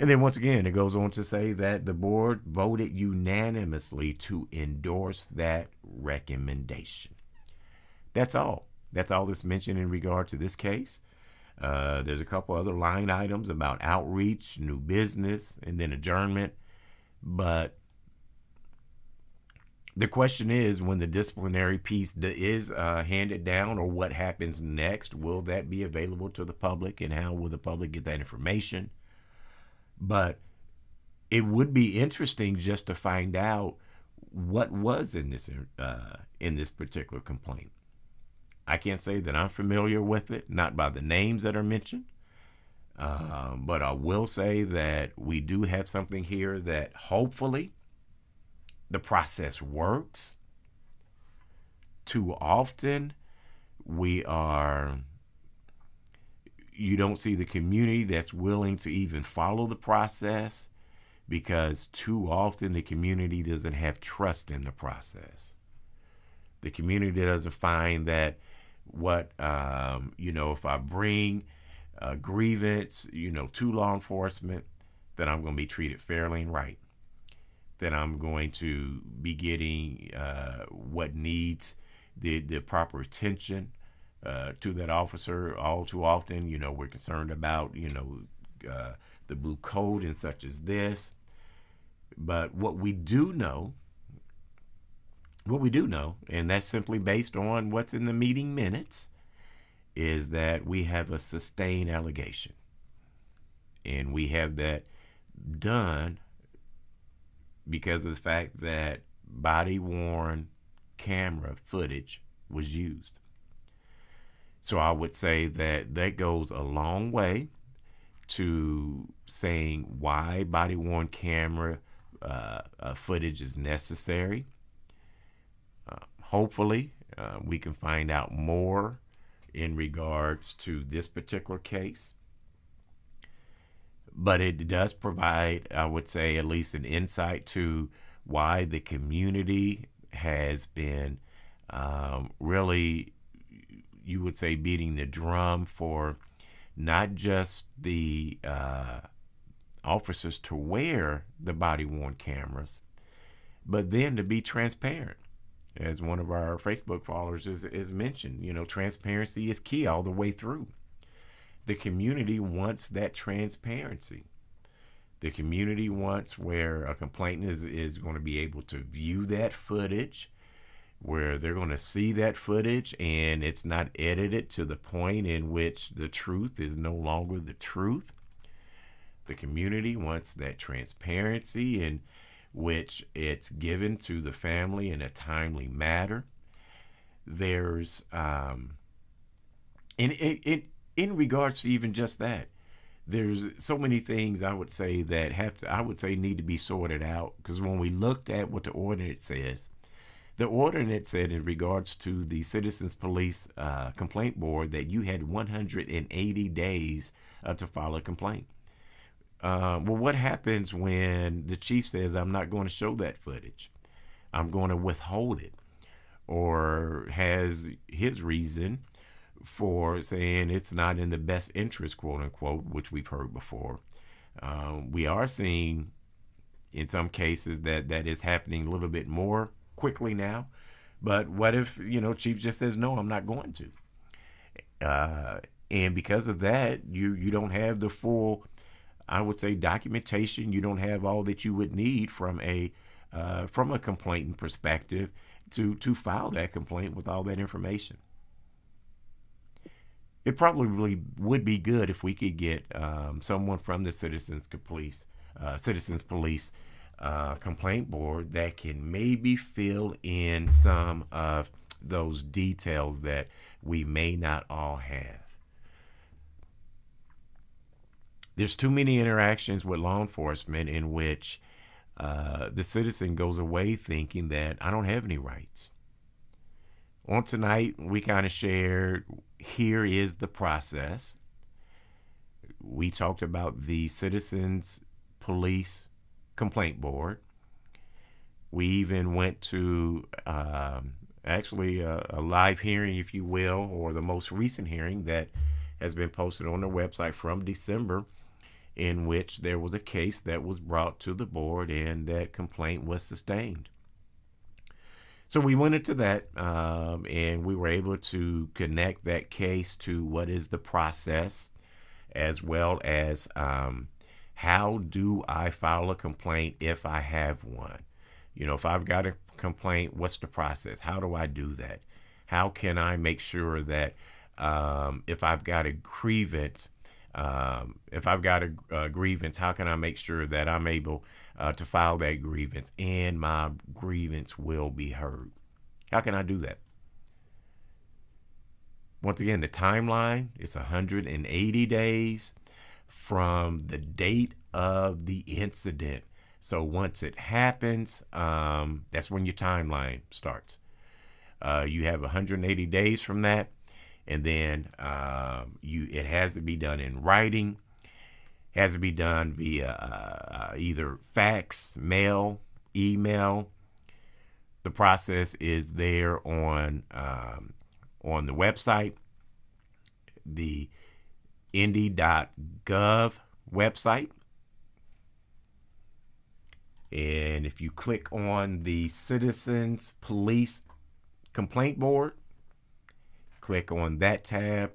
And then once again, it goes on to say that the board voted unanimously to endorse that recommendation. That's all. That's all that's mentioned in regard to this case. There's a couple other line items about outreach, new business, and then adjournment. But the question is, when the disciplinary piece is handed down, or what happens next, will that be available to the public, and how will the public get that information? But it would be interesting just to find out what was in this particular complaint. I can't say that I'm familiar with it, not by the names that are mentioned, but I will say that we do have something here that hopefully the process works. Too often you don't see the community that's willing to even follow the process, because too often the community doesn't have trust in the process. The community doesn't find that if I bring a grievance, to law enforcement, that I'm going to be treated fairly and right, that I'm going to be getting what needs the proper attention to that officer. All too often, we're concerned about, the blue code and such as this. But what we do know, and that's simply based on what's in the meeting minutes, is that we have a sustained allegation. And we have that done because of the fact that body-worn camera footage was used. So I would say that goes a long way to saying why body-worn camera footage is necessary. Hopefully, we can find out more in regards to this particular case. But it does provide, I would say, at least an insight to why the community has been really, you would say, beating the drum for not just the officers to wear the body-worn cameras, but then to be transparent. As one of our Facebook followers is mentioned, transparency is key all the way through. The community wants that transparency. The community wants where a complainant is going to be able to view that footage, where they're going to see that footage and it's not edited to the point in which the truth is no longer the truth. The community wants that transparency in which it's given to the family in a timely manner. There's in regards to even just that, there's so many things I would say that need to be sorted out, because when we looked at what the ordinance says, the ordinance said in regards to the Citizens Police Complaint Board that you had 180 days to file a complaint. Well, what happens when the chief says, I'm not going to show that footage, I'm going to withhold it, or has his reason for saying it's not in the best interest, quote unquote, which we've heard before. We are seeing in some cases that is happening a little bit more quickly now. But what if, Chief just says, no, I'm not going to? And because of that, you don't have the full, I would say, documentation. You don't have all that you would need from a complainant perspective to file that complaint with all that information. It probably would be good if we could get someone from the Citizens Police Complaint Board that can maybe fill in some of those details that we may not all have. There's too many interactions with law enforcement in which the citizen goes away thinking that I don't have any rights. On tonight, we kind of shared, here is the process. We talked about the Citizens Police Complaint Board. We even went to actually a live hearing, if you will, or the most recent hearing that has been posted on their website from December, in which there was a case that was brought to the board and that complaint was sustained. So we went into that and we were able to connect that case to what is the process, as well as how do I file a complaint if I have one? If I've got a complaint, what's the process? How do I do that? How can I make sure that if I've got a grievance, how can I make sure that I'm able to file that grievance and my grievance will be heard? How can I do that? Once again, the timeline is 180 days from the date of the incident. So once it happens, that's when your timeline starts. You have 180 days from that. And then it has to be done in writing. It has to be done via either fax, mail, email. The process is there on the website, the indy.gov website. And if you click on the Citizens Police Complaint Board, click on that tab.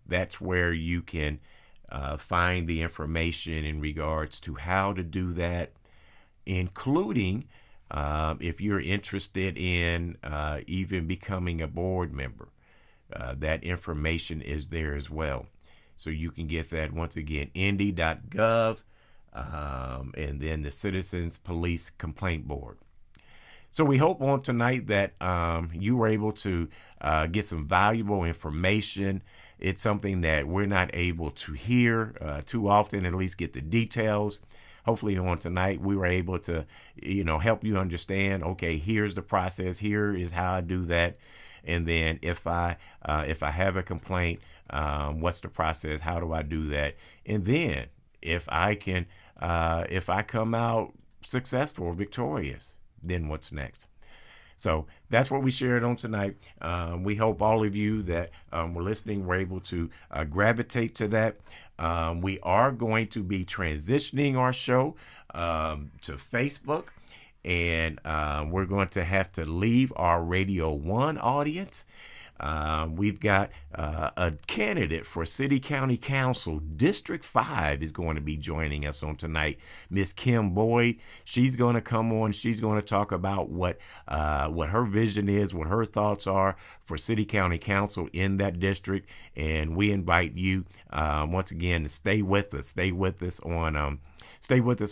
That's where you can find the information in regards to how to do that, including if you're interested in even becoming a board member. That information is there as well. So you can get that, once again, indy.gov and then the Citizens Police Complaint Board. So we hope on tonight that you were able to get some valuable information. It's something that we're not able to hear too often, at least get the details. Hopefully on tonight we were able to, help you understand, okay, here's the process, here is how I do that. And then if I have a complaint, what's the process? How do I do that? And then if I come out successful or victorious, then what's next? So that's what we shared on tonight. We hope all of you that were listening were able to gravitate to that. We are going to be transitioning our show to Facebook, and we're going to have to leave our Radio 1 audience. We've got a candidate for City County Council. District 5 is going to be joining us on tonight, Miss Kim Boyd. She's going to come on. She's going to talk about what her vision is, what her thoughts are for City County Council in that district. And we invite you once again to stay with us. Stay with us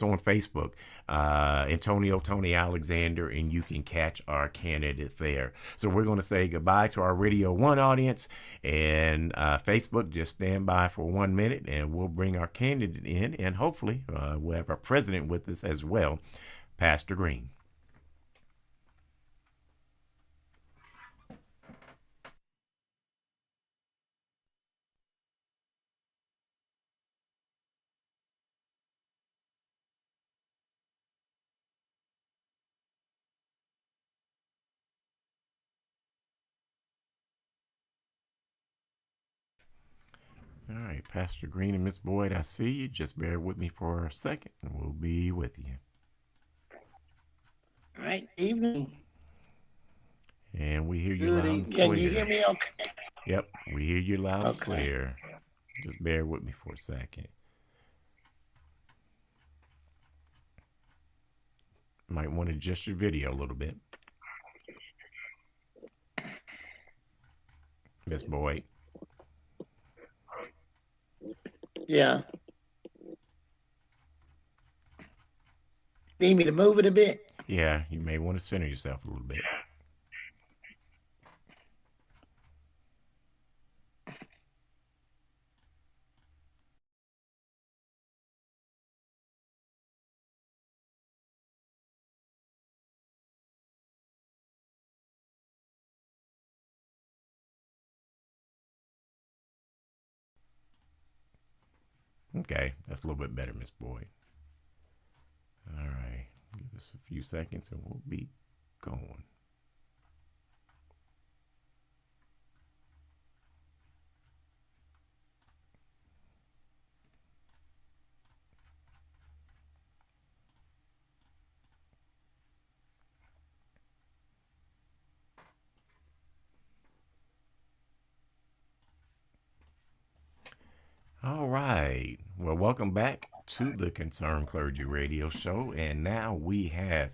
on Facebook, Antonio Tony Alexander, and you can catch our candidate there. So we're going to say goodbye to our Radio 1 audience, and Facebook, just stand by for 1 minute, and we'll bring our candidate in, and hopefully we'll have our president with us as well, Pastor Green. All right, Pastor Green and Miss Boyd, I see you. Just bear with me for a second, and we'll be with you. All right, evening. And we hear you Good loud evening. and Can you hear clear. me okay? Yep, we hear you loud and Okay. clear. Just bear with me for a second. Might want to adjust your video a little bit, Miss Boyd. Yeah. Need me to move it a bit? Yeah, you may want to center yourself a little bit. Okay, that's a little bit better, Miss Boyd. All right, give us a few seconds and we'll be going. All right. Well, welcome back to the Concerned Clergy Radio Show. And now we have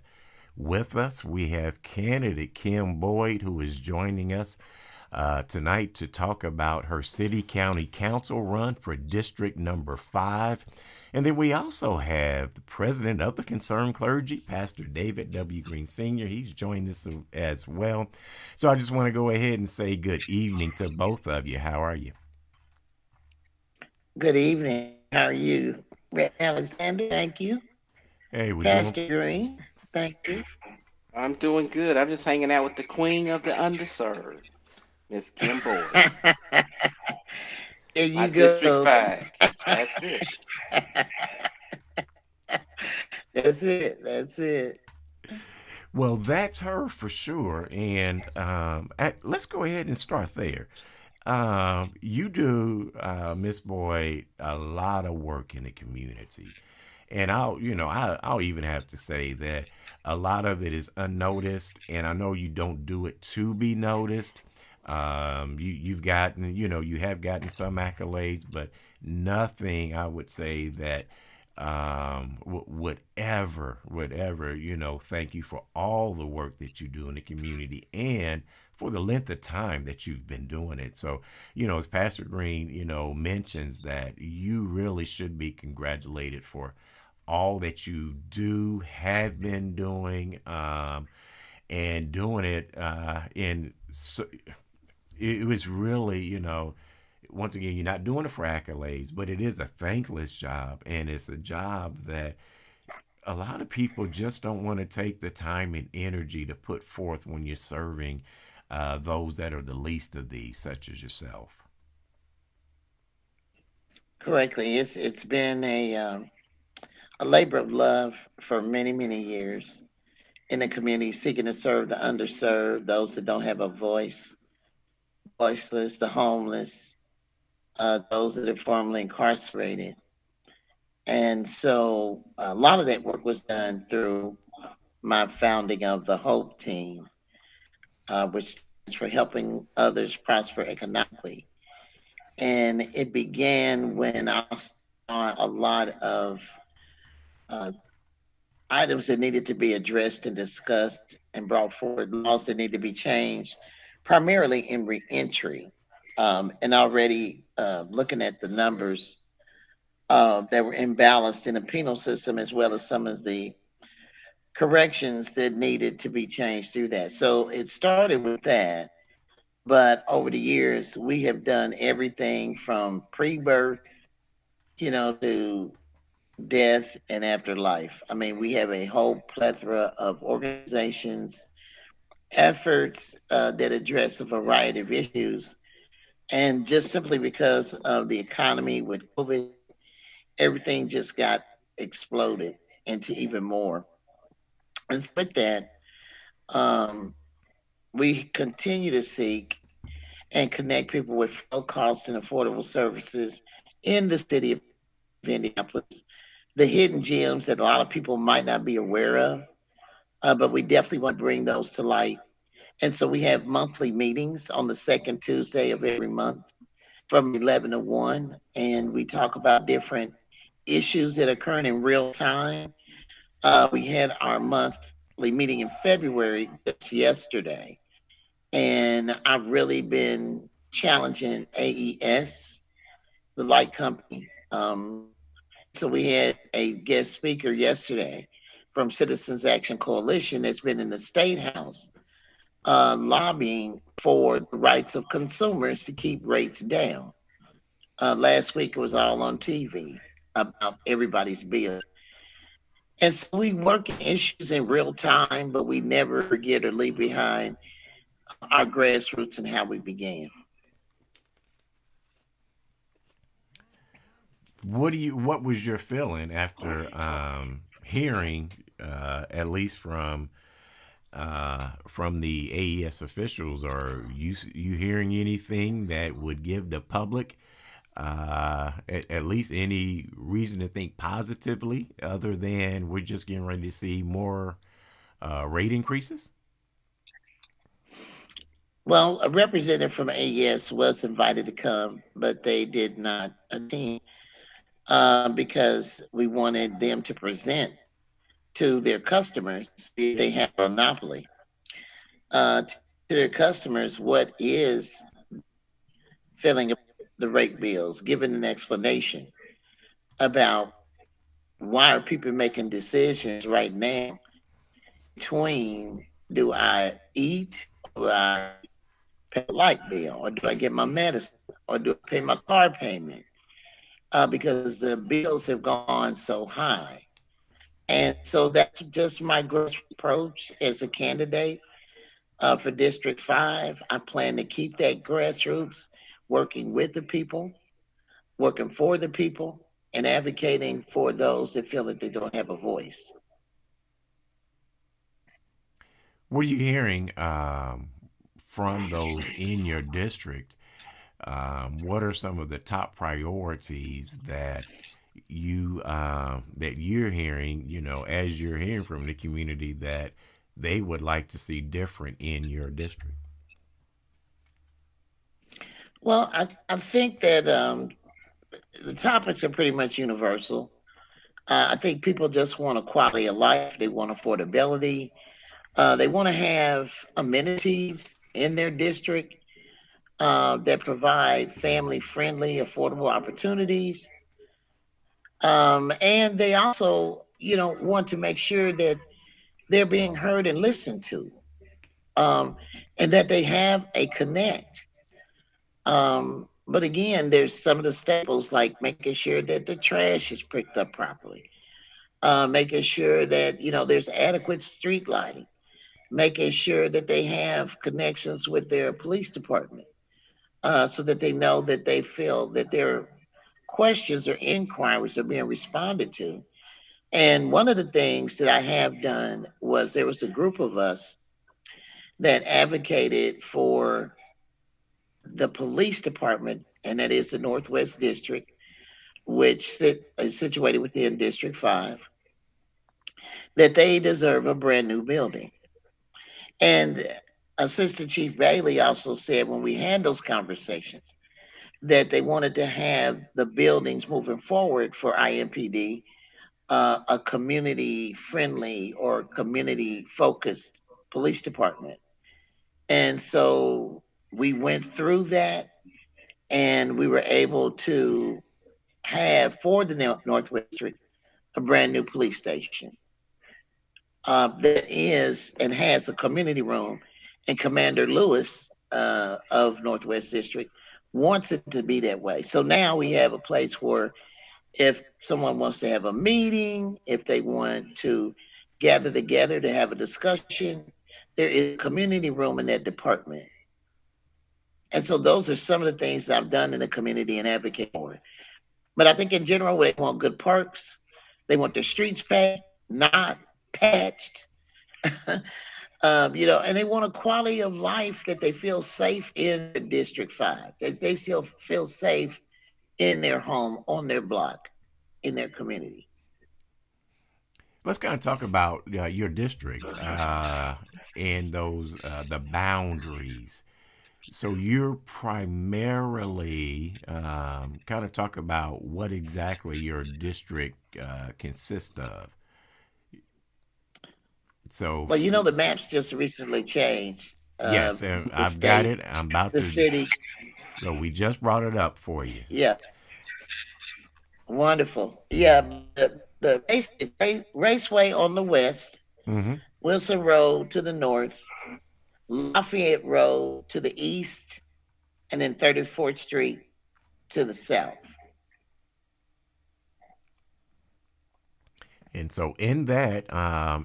with us, we have candidate Kim Boyd, who is joining us tonight to talk about her city county council run for district number 5. And then we also have the president of the Concerned Clergy, Pastor David W. Green Sr. He's joined us as well. So I just want to go ahead and say good evening to both of you. How are you? Good evening. How are you? Red Alexander, thank you. Hey, we're doing. Pastor Green, thank you. I'm doing good. I'm just hanging out with the queen of the underserved, Miss Kim Boyd. There My you District go. 5. That's it. That's it. That's it. Well, that's her for sure. And let's go ahead and start there. You do, Miss Boyd, a lot of work in the community. And I'll even have to say that a lot of it is unnoticed. And I know you don't do it to be noticed. You've gotten, you have gotten some accolades, but nothing I would say that would ever, thank you for all the work that you do in the community and for the length of time that you've been doing it. So, as Pastor Green, mentions that you really should be congratulated for all that you do, have been doing, and doing it in. So, it was really, once again, you're not doing it for accolades, but it is a thankless job, and it's a job that a lot of people just don't want to take the time and energy to put forth when you're serving those that are the least of these, such as yourself. Correctly. It's been a labor of love for many years in the community, seeking to serve the underserved, those that don't have a voice, voiceless, the homeless, those that are formerly incarcerated. And so a lot of that work was done through my founding of the Hope Team, which stands for helping others prosper economically. And it began when I saw a lot of uh, items that needed to be addressed and discussed and brought forward, laws that need to be changed, primarily in reentry. And already looking at the numbers that were imbalanced in the penal system, as well as some of the corrections that needed to be changed through that. So it started with that. But over the years, we have done everything from pre birth, to death and afterlife. I mean, we have a whole plethora of organizations, efforts that address a variety of issues. And just simply because of the economy with COVID, everything just got exploded into even more. And with that, um, we continue to seek and connect people with low cost and affordable services in the city of Indianapolis. The hidden gems that a lot of people might not be aware of, but we definitely want to bring those to light. And so we have monthly meetings on the second Tuesday of every month from 11 to 1, and we talk about different issues that are occurring in real time. We had our monthly meeting in February just yesterday, and I've really been challenging AES, the light company. And so we had a guest speaker yesterday from Citizens Action Coalition that's been in the State House lobbying for the rights of consumers to keep rates down. Last week it was all on TV about everybody's bills. And so we work in issues in real time, but we never forget or leave behind our grassroots and how we began. What was your feeling after hearing, at least from the AES officials? Are you hearing anything that would give the public at least any reason to think positively, other than we're just getting ready to see more rate increases? Well, a representative from AES was invited to come, but they did not attend because we wanted them to present to their customers, if they have a monopoly, to their customers what is filling the rate bills, giving an explanation about why are people making decisions right now between, do I eat or do I pay a light bill or do I get my medicine or do I pay my car payment? Because the bills have gone so high. And so that's just my growth approach as a candidate for District 5. I plan to keep that grassroots, working with the people, working for the people, and advocating for those that feel that they don't have a voice. What are you hearing from those in your district? What are some of the top priorities that you're hearing? As you're hearing from the community that they would like to see different in your district. Well, I think that the topics are pretty much universal. I think people just want a quality of life. They want affordability. They want to have amenities in their district that provide family friendly, affordable opportunities. And they also, want to make sure that they're being heard and listened to, um, and that they have a connect. But again, there's some of the staples like making sure that the trash is picked up properly, making sure that there's adequate street lighting, making sure that they have connections with their police department, so that they know that they feel that their questions or inquiries are being responded to. And one of the things that I have done was there was a group of us that advocated for the police department, and that is the Northwest District, which is situated within District 5, that they deserve a brand new building. And Assistant Chief Bailey also said when we had those conversations that they wanted to have the buildings moving forward for IMPD a community friendly or community focused police department. And so we went through that and we were able to have for the Northwest District a brand new police station that is and has a community room. And Commander Lewis of Northwest District wants it to be that way. So now we have a place where if someone wants to have a meeting, if they want to gather together to have a discussion, there is a community room in that department. And so those are some of the things that I've done in the community and advocate for. But I think in general, they want good parks. They want their streets paved, not patched. And they want a quality of life that they feel safe in their District 5, that they still feel safe in their home, on their block, in their community. Let's kind of talk about your district and those the boundaries. So you're primarily kind of talk about what exactly your district consists of. So Well, the maps just recently changed. yes, The I've got state, it. I'm about the to. city. So we just brought it up for you. Yeah, wonderful. Yeah, the Raceway on the west, Hmm. Wilson Road to the north, Lafayette Road to the east, and then 34th Street to the south. And so in that,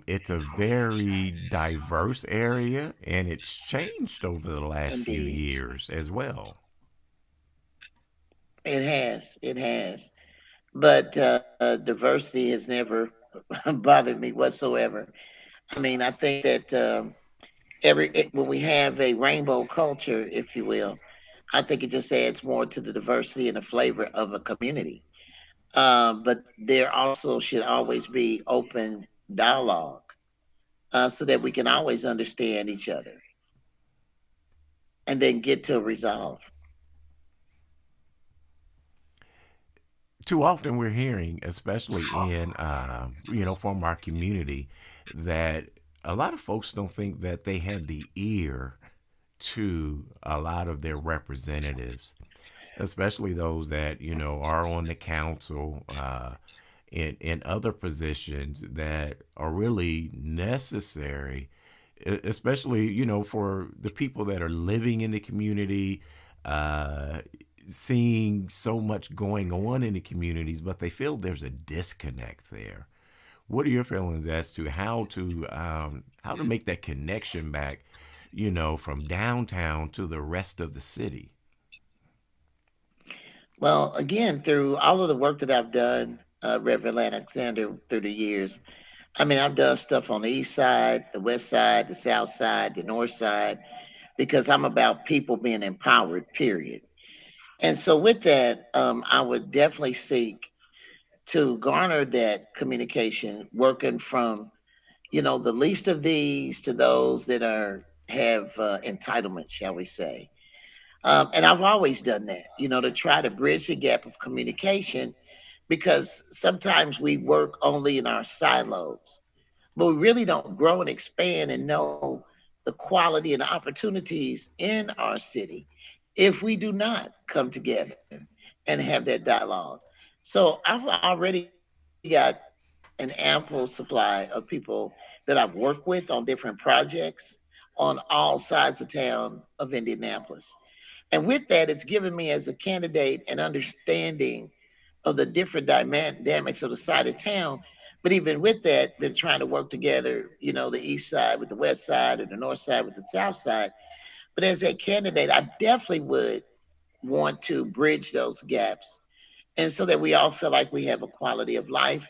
it's a very diverse area, and it's changed over the last few Indeed, years as well. it has. It has. But diversity has never bothered me whatsoever. I mean, I think that when we have a rainbow culture, if you will, I think it just adds more to the diversity and the flavor of a community. But there also should always be open dialogue so that we can always understand each other and then get to a resolve. Too often we're hearing, especially in from our community, that a lot of folks don't think that they have the ear to a lot of their representatives, especially those that are on the council, in other positions that are really necessary, especially for the people that are living in the community, uh, seeing so much going on in the communities, but they feel there's a disconnect there. What are your feelings as to how to make that connection back, from downtown to the rest of the city? Well, again, through all of the work that I've done, Reverend Alexander, through the years, I mean, I've done stuff on the east side, the west side, the south side, the north side, because I'm about people being empowered, period. And so, with that, I would definitely seek to garner that communication, working from the least of these to those that have entitlement, shall we say. And I've always done that, to try to bridge the gap of communication because sometimes we work only in our silos, but we really don't grow and expand and know the quality and the opportunities in our city if we do not come together and have that dialogue. So I've already got an ample supply of people that I've worked with on different projects on all sides of town of Indianapolis. And with that, it's given me as a candidate an understanding of the different dynamics of the side of town. But even with that, been trying to work together, the east side with the west side or the north side with the south side. But as a candidate, I definitely would want to bridge those gaps. And so that we all feel like we have a quality of life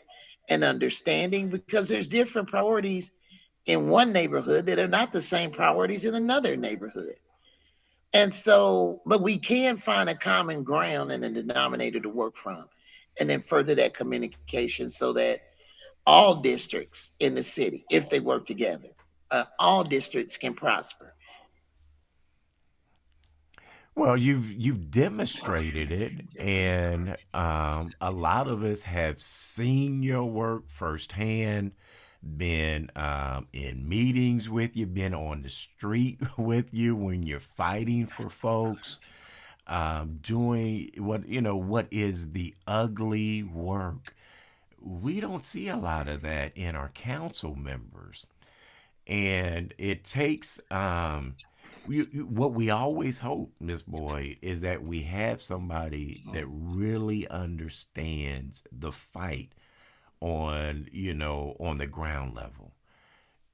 and understanding because there's different priorities in one neighborhood that are not the same priorities in another neighborhood. And so, but we can find a common ground and a denominator to work from, and then further that communication so that all districts in the city, if they work together, all districts can prosper. Well, you've demonstrated it, and a lot of us have seen your work firsthand. Been in meetings with you, been on the street with you when you're fighting for folks, doing what is the ugly work. We don't see a lot of that in our council members, and it takes what we always hope, Miss Boyd, is that we have somebody that really understands the fight on the ground level.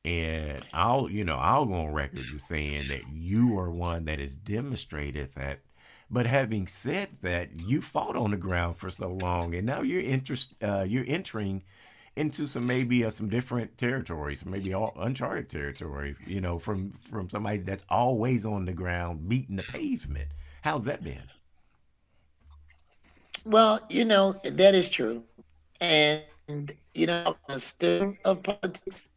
And I'll go on record as saying that you are one that has demonstrated that. But having said that, you fought on the ground for so long, and now you're entering into some maybe some different territories, maybe all uncharted territory, from somebody that's always on the ground beating the pavement. How's that been? Well, that is true. And, I'm a student of politics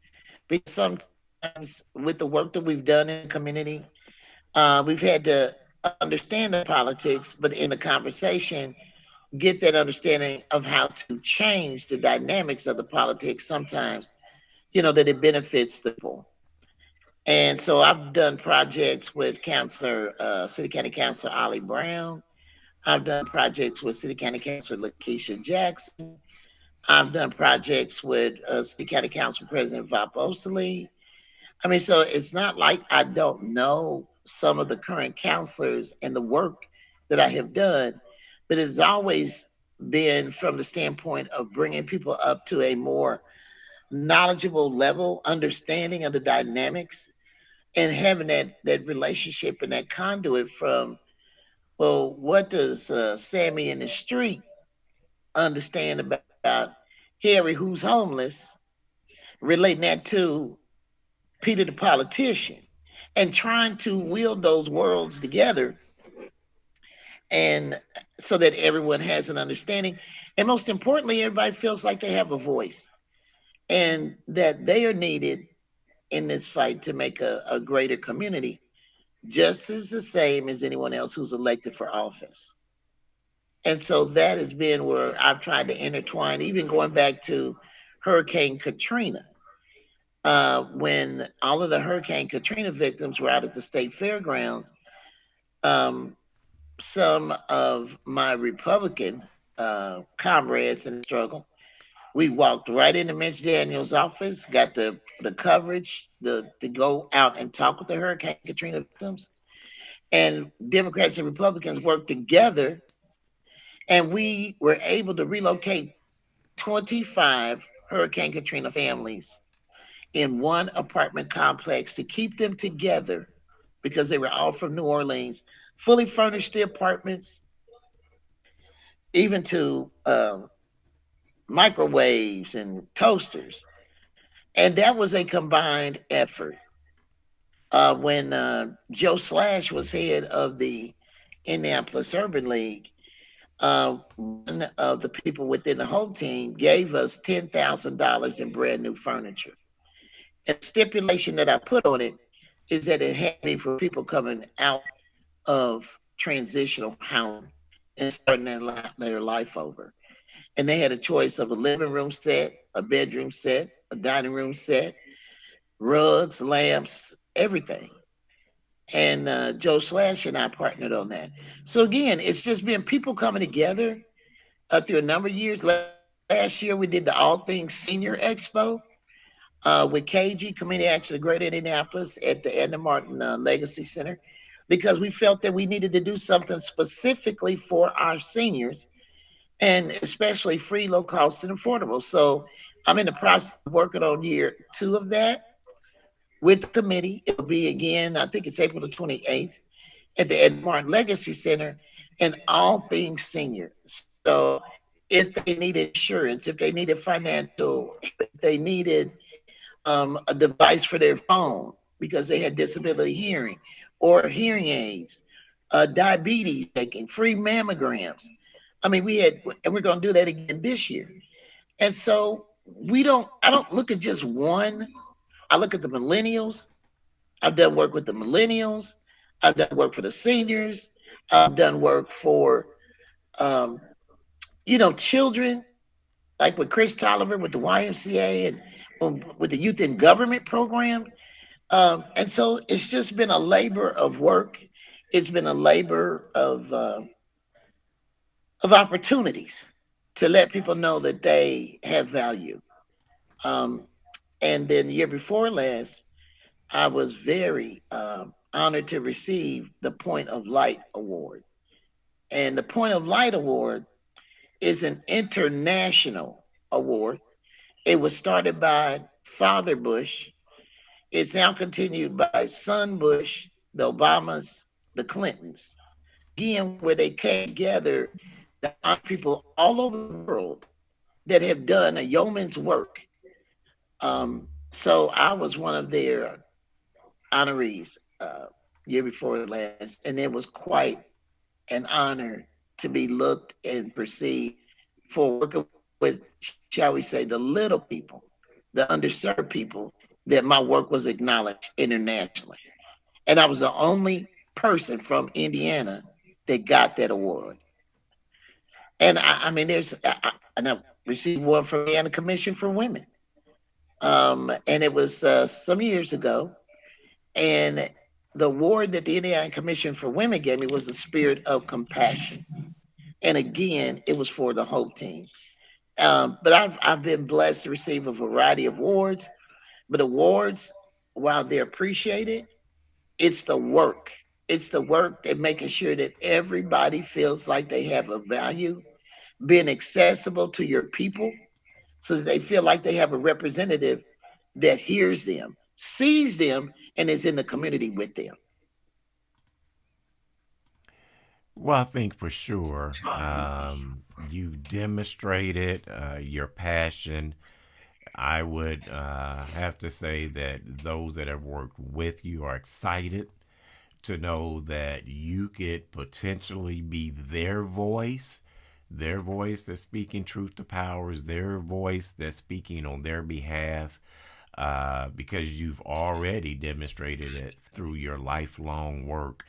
because sometimes with the work that we've done in the community, we've had to understand the politics, but in the conversation, get that understanding of how to change the dynamics of the politics sometimes, that it benefits the people. And so I've done projects with City County Councilor Ollie Brown. I've done projects with City County Councilor Lakeisha Jackson. I've done projects with City County Council President Vop Osili. I mean, so it's not like I don't know some of the current counselors and the work that I have done, but it's always been from the standpoint of bringing people up to a more knowledgeable level, understanding of the dynamics, and having that relationship and that conduit from, well, what does Sammy in the street understand about Harry who's homeless, relating that to Peter the politician, and trying to wield those worlds together, and so that everyone has an understanding, and most importantly, everybody feels like they have a voice and that they are needed in this fight to make a greater community, just as the same as anyone else who's elected for office. And so that has been where I've tried to intertwine, even going back to Hurricane Katrina. When all of the Hurricane Katrina victims were out at the state fairgrounds, um, some of my Republican comrades in the struggle, we walked right into Mitch Daniels' office, got the coverage to go out and talk with the Hurricane Katrina victims. And Democrats and Republicans worked together, and we were able to relocate 25 Hurricane Katrina families in one apartment complex to keep them together because they were all from New Orleans, fully furnished the apartments, even to microwaves and toasters. And that was a combined effort. When Joe Slash was head of the Indianapolis Urban League, one of the people within the whole team gave us $10,000 in brand new furniture. And the stipulation that I put on it is that it had to be for people coming out of transitional housing and starting their life over. And they had a choice of a living room set, a bedroom set, a dining room set, rugs, lamps, everything. And Joe Slash and I partnered on that. So again, it's just been people coming together through a number of years. Last year, we did the All Things Senior Expo with KG, Community Action of Greater Indianapolis, at the Edna Martin Legacy Center, because we felt that we needed to do something specifically for our seniors, and especially free, low cost, and affordable. So I'm in the process of working on year two of that with the committee. It'll be again, I think it's April the 28th at the Ed Martin Legacy Center, and all things senior. So if they needed insurance, if they needed financial, if they needed a device for their phone because they had disability hearing or hearing aids, diabetes taking, free mammograms. I mean, we had, and we're going to do that again this year. And so I don't look at just one. I look at the millennials. I've done work with the millennials. I've done work for the seniors. I've done work for, um, children, like with Chris Tolliver with the YMCA and with the Youth in Government program. And so it's just been a labor of work. It's been a labor of opportunities to let people know that they have value. Um, and then the year before last, I was very honored to receive the Point of Light Award. And the Point of Light Award is an international award. It was started by Father Bush. It's now continued by Son Bush, the Obamas, the Clintons. Again, where they came together to honor people all over the world that have done a yeoman's work. So I was one of their honorees year before last, and it was quite an honor to be looked and perceived for working with, shall we say, the little people, the underserved people, that my work was acknowledged internationally. And I was the only person from Indiana that got that award. And I mean, and I received one from the Indiana Commission for Women. And it was some years ago. And the award that the Indiana Commission for Women gave me was the Spirit of Compassion. And again, it was for the Hope Team. But I've been blessed to receive a variety of awards. But awards, while they're appreciated, it's the work. It's the work that making sure that everybody feels like they have a value, being accessible to your people so that they feel like they have a representative that hears them, sees them, and is in the community with them. Well, I think for sure you've demonstrated your passion. I would have to say that those that have worked with you are excited to know that you could potentially be their voice that's speaking truth to powers, their voice that's speaking on their behalf, because you've already demonstrated it through your lifelong work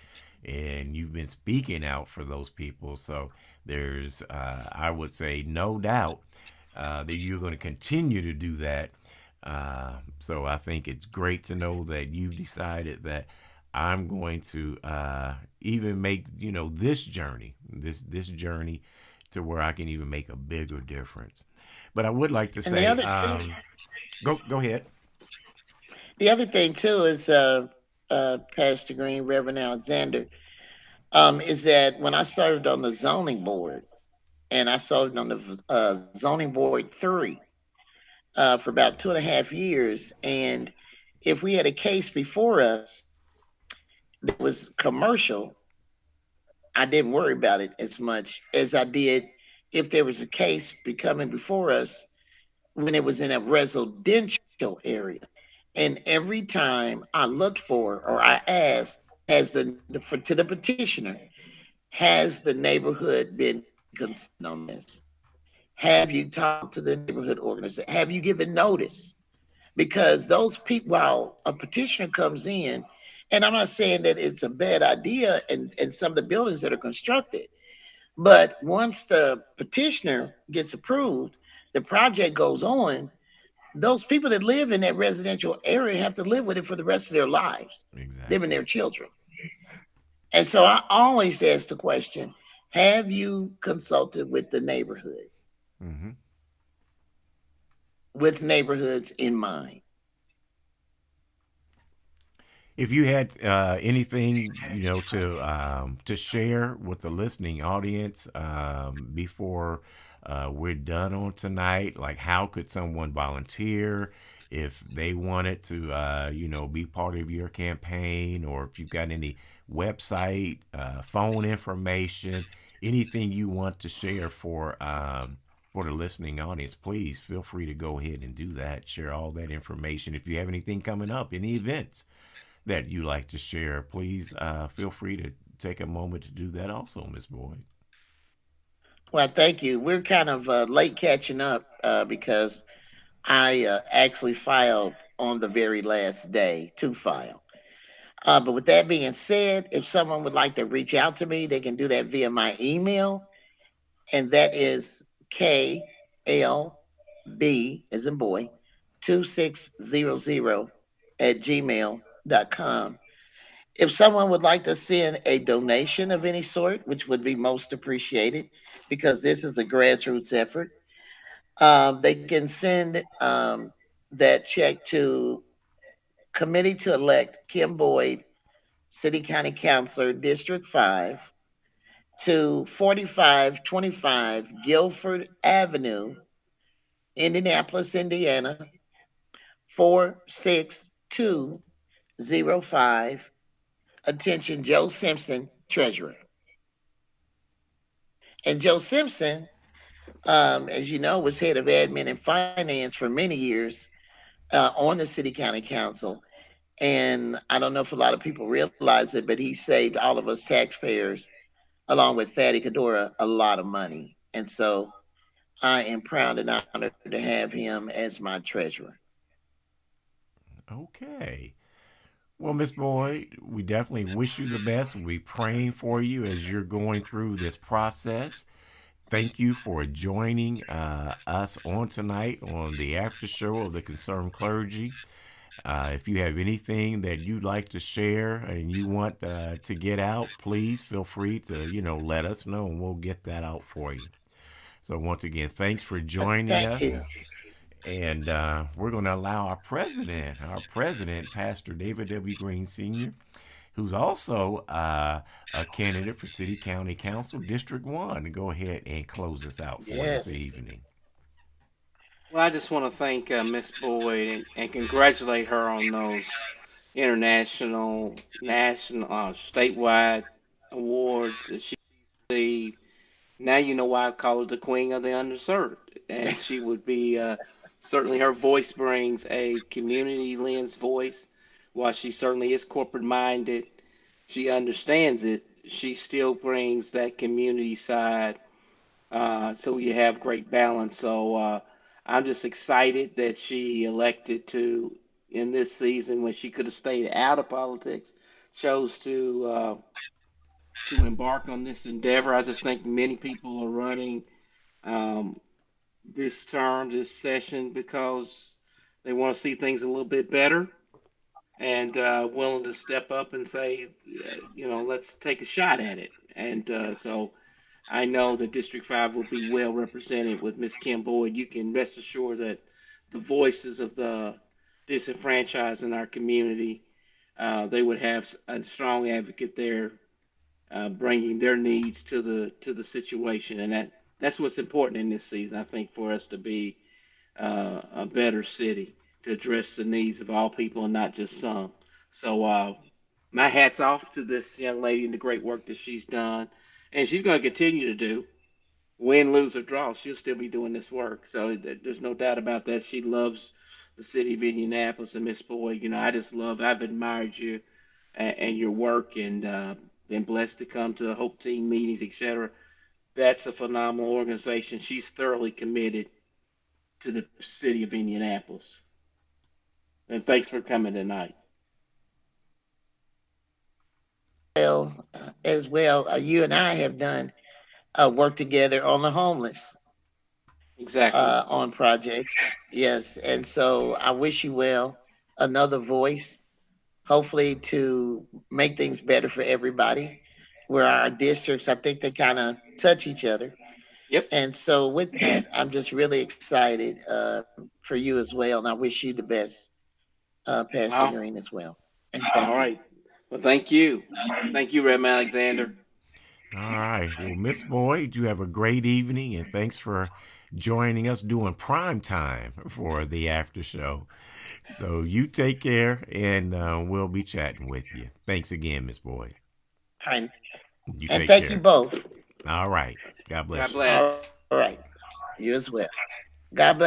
and you've been speaking out for those people. So there's, I would say, no doubt that you're going to continue to do that. So I think it's great to know that you've decided that I'm going to even make this journey, this journey, to where I can even make a bigger difference. But I would like to And the say, other thing, go ahead. the other thing too is, Pastor Green, Reverend Alexander, is that when I served on the zoning board, and I served on the zoning board three for about 2.5 years, and if we had a case before us that was commercial, I didn't worry about it as much as I did if there was a case becoming before us when it was in a residential area. And every time I looked for or I asked, has to the petitioner, has the neighborhood been consulted on this? Have you talked to the neighborhood organization? Have you given notice? Because those people, while a petitioner comes in, and I'm not saying that it's a bad idea in some of the buildings that are constructed, but once the petitioner gets approved, the project goes on, those people that live in that residential area have to live with it for the rest of their lives, them and Exactly. their children. And so I always ask the question, have you consulted with the neighborhood, Hmm. with neighborhoods in mind? If you had anything, to share with the listening audience before we're done on tonight, like how could someone volunteer if they wanted to, be part of your campaign, or if you've got any website, phone information, anything you want to share for the listening audience, please feel free to go ahead and do that. Share all that information. If you have anything coming up, any events that you like to share, please feel free to take a moment to do that also, Miss Boyd. Well, thank you. We're kind of late catching up because I actually filed on the very last day to file. But with that being said, if someone would like to reach out to me, they can do that via my email, and that is KLB, as in boy, 2600 at gmail.com. If someone would like to send a donation of any sort, which would be most appreciated because this is a grassroots effort, they can send that check to Committee to Elect Kim Boyd, City County Councilor, District 5, to 4525 Guilford Avenue, Indianapolis, Indiana, 46205. Attention, Joe Simpson, Treasurer. And Joe Simpson as you know, was head of admin and finance for many years on the city county council. And I don't know if a lot of people realize it, but he saved all of us taxpayers, along with Fatty Cadora, a lot of money. And so I am proud and honored to have him as my treasurer. Okay. Well, Miss Boyd, we definitely wish you the best. We praying for you as you're going through this process. Thank you for joining us on tonight on the after show of the Concerned Clergy. If you have anything that you'd like to share and you want to get out, please feel free to, let us know and we'll get that out for you. So once again, thanks for joining Thank you. us. And we're going to allow our president, Pastor David W. Green Sr., who's also a candidate for City County Council District 1, to go ahead and close us out for this Yes. evening. Well, I just want to thank Miss Boyd and congratulate her on those international, national, statewide awards that she received. Now you know why I call her the queen of the underserved. And she would be certainly her voice brings a community lens voice. While she certainly is corporate minded, she understands it. She still brings that community side. So you have great balance. So I'm just excited that she elected to, in this season when she could have stayed out of politics, chose to embark on this endeavor. I just think many people are running um, this term, this session, because they want to see things a little bit better and willing to step up and say, let's take a shot at it. And so I know that District 5 will be well represented with Miss Kim Boyd. You can rest assured that the voices of the disenfranchised in our community, they would have a strong advocate there, bringing their needs to the situation, and that's what's important in this season. I think for us to be a better city to address the needs of all people and not just some. So my hats off to this young lady and the great work that she's done, and she's going to continue to do. Win, lose, or draw, she'll still be doing this work. So there's no doubt about that. She loves the city of Indianapolis, and Miss Boyd, I've admired you and your work, and been blessed to come to the Hope Team meetings, etc. That's a phenomenal organization. She's thoroughly committed to the city of Indianapolis. And thanks for coming tonight. As well, you and I have done work together on the homeless Exactly. on projects. Yes, and so I wish you well. Another voice, hopefully, to make things better for everybody. Where our districts, I think they kind of touch each other. Yep. And so, with that, I'm just really excited for you as well. And I wish you the best, Pastor Well, Green, as well. And all thank you. right. Well, thank you. Thank you, Reverend Alexander. All right. Well, Miss Boyd, you have a great evening, and thanks for joining us doing prime time for the after show. So you take care, and we'll be chatting with you. Thanks again, Miss Boyd. And, You and take thank you care. both. All right. God God bless you. All bless. right. You as well. God bless you.